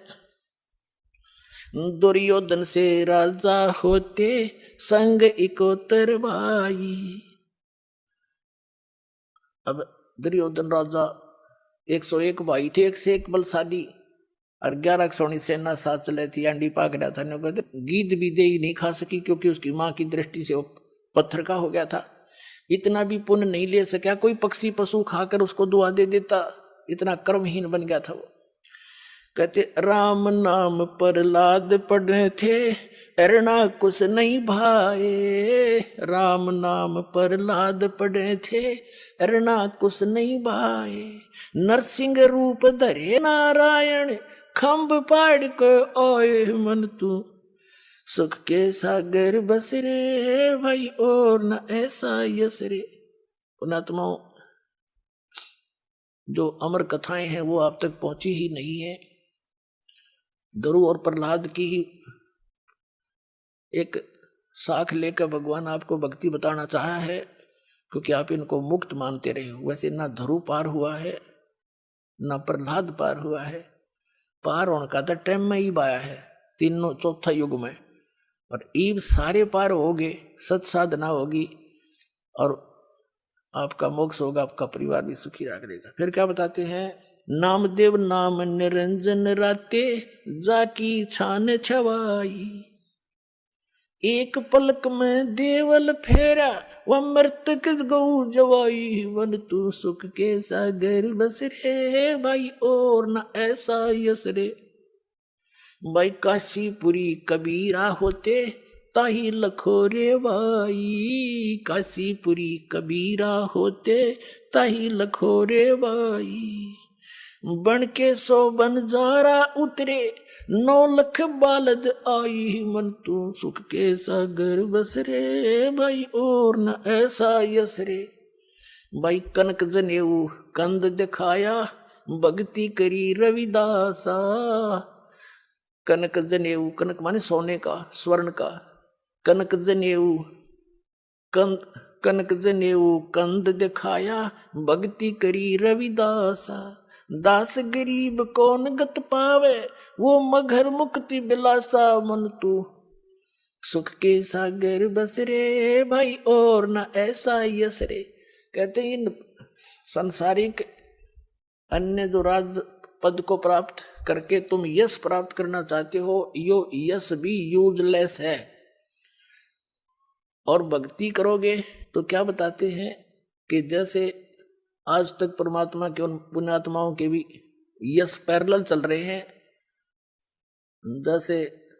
दुर्योधन से राजा होते संग इकोतर भाई। अब दुर्योधन राजा 101 भाई थे, एक से एक बलशाली, और 11 सोनी सेना साथ चले थी। अंडी पाक रहा था, गीद भी दे ही नहीं खा सकी क्योंकि उसकी माँ की दृष्टि से वो पत्थर का हो गया था। इतना भी पुण्य नहीं ले सका, कोई पक्षी पशु खाकर उसको दुआ दे देता, इतना कर्महीन बन गया था वो। कहते राम नाम प्रहलाद पढ़े थे, अरना कुछ नहीं भाए। राम नाम प्रहलाद पढ़े थे, अरना कुछ नहीं भाए। नरसिंह रूप धरे नारायण, खम्भ पाड़ को ओए मन तू। सुख के सागर बस रे भाई, और न ऐसा यस रे। पुणात्माओं, जो अमर कथाएं हैं वो आप तक पहुंची ही नहीं है। ध्रुव और प्रहलाद की ही एक साख लेकर भगवान आपको भक्ति बताना चाहा है, क्योंकि आप इनको मुक्त मानते रहे हो। वैसे ना ध्रुव पार हुआ है ना प्रहलाद पार हुआ है। पार होने का तो टाइम में ही आया है, तीनों चौथा युग में। और ईब सारे पार हो गए, सत साधना होगी और आपका मोक्ष होगा, आपका परिवार भी सुखी रहेगा। फिर क्या बताते हैं, नामदेव नाम निरंजन राते, जाकी छान छवाई। एक पलक में देवल फेरा, वह मृतक गऊ जवाई। वन तू सुख के सागर बस रे भाई, और न ऐसा यस रे। भाई काशीपुरी कबीरा होते, ताही लखोरे भाई। काशीपुरी कबीरा होते, ताही लखोरे भाई। बन के 100 बनजारा उतरे, 9 लख बालद आई। मन तू सुख के सागर बस रे भाई, और न ऐसा यस रे। भाई कनक जनेऊ कंद दिखाया, भक्ति करी रविदासा। कनक जनेऊ, कनक माने सोने का, स्वर्ण का। कनक जनेऊ कंद, कनक जनेऊ कंद दिखाया, भक्ति करी रविदासा। दास गरीब कौन गत पावे, वो मगर मुक्ति बिलासा। मन तू सुख के सागर बस रे भाई, और न ऐसा यस रे। कहते इन संसारिक अन्य जो राज पद को प्राप्त करके तुम यश प्राप्त करना चाहते हो, यो यश भी यूजलेस है। और भक्ति करोगे तो क्या बताते हैं कि जैसे आज तक परमात्मा के उन पुण्यात्माओं के भी यश पैरेलल चल रहे हैं। जैसे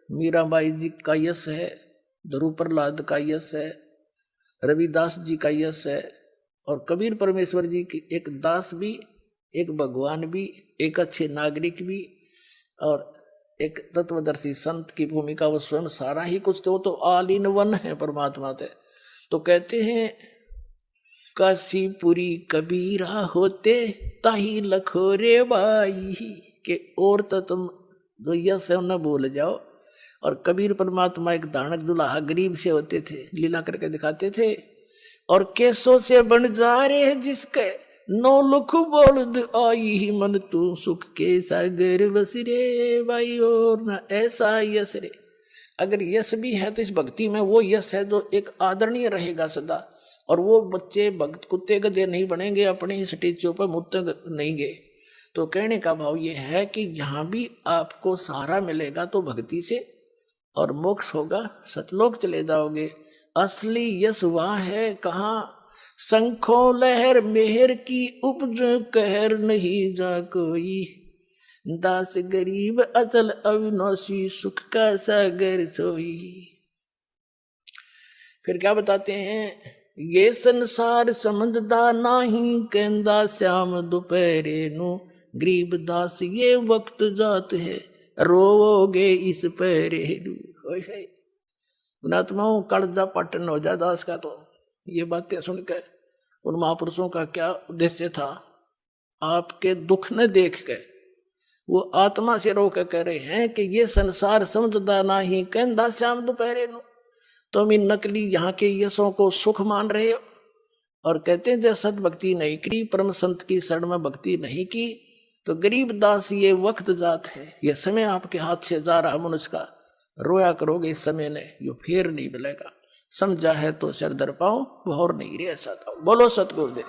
मीराबाई जी का यश है, ध्रुव प्रहलाद का यश है, रविदास जी का यश है, और कबीर परमेश्वर जी की एक दास भी, एक भगवान भी, एक अच्छे नागरिक भी, और एक तत्वदर्शी संत की भूमिका। वो स्वयं सारा ही कुछ, तो वो तो ऑल इन वन है परमात्मा थे। तो कहते हैं काशीपुरी कबीरा होते, ताही लखोरे बाई। के और तो तुम जो यश है न भूल जाओ। और कबीर परमात्मा एक दानक दुल्हा गरीब से होते थे, लीला करके दिखाते थे। और केसों से बन जा रहे जिसके, 9 लख बोलद आई। मन तू सुख के सागर बस रे भाई, और न ऐसा यश रे। अगर यश भी है तो इस भक्ति में वो यश है जो एक आदरणीय रहेगा सदा। और वो बच्चे भक्त कुत्ते गधे नहीं बनेंगे, अपने ही स्टेचू पर मुत्ते नहीं गए। तो कहने का भाव ये है कि यहाँ भी आपको सहारा मिलेगा तो भक्ति से, और मोक्ष होगा, सतलोक चले जाओगे। असली यश वहाँ है कहाँ, शंखों लहर मेहर की उपज, कहर नहीं जा कोई। दास गरीब अचल अविनाशी, सुख का सागर सोई। फिर क्या बताते हैं, ये संसार समझदा नाही कहंदा श्याम दोपहरे नु, गरीब दास ये वक्त जात है रोवोगे इस पहरे नु। गुणात्माओं कड़जा पटन हो जा दास का। तो ये बातें सुनकर उन महापुरुषों का क्या उद्देश्य था, आपके दुख न देख के वो आत्मा से रो के कह रहे हैं कि ये संसार समझदा नाही कहंदा श्याम दोपहरे नु। तुम इन नकली यहाँ के यशों को सुख मान रहे हो और कहते हैं जब सत भक्ति नहीं की, परम संत की शरण में भक्ति नहीं की, तो गरीब दास ये वक्त जात है, ये समय आपके हाथ से जा रहा मनुष्य का, रोया करोगे इस समय ने, यो फिर नहीं मिलेगा। समझा है तो सिर दर पाओ, और नहीं रे ऐसा था। बोलो सतगुरुदेव।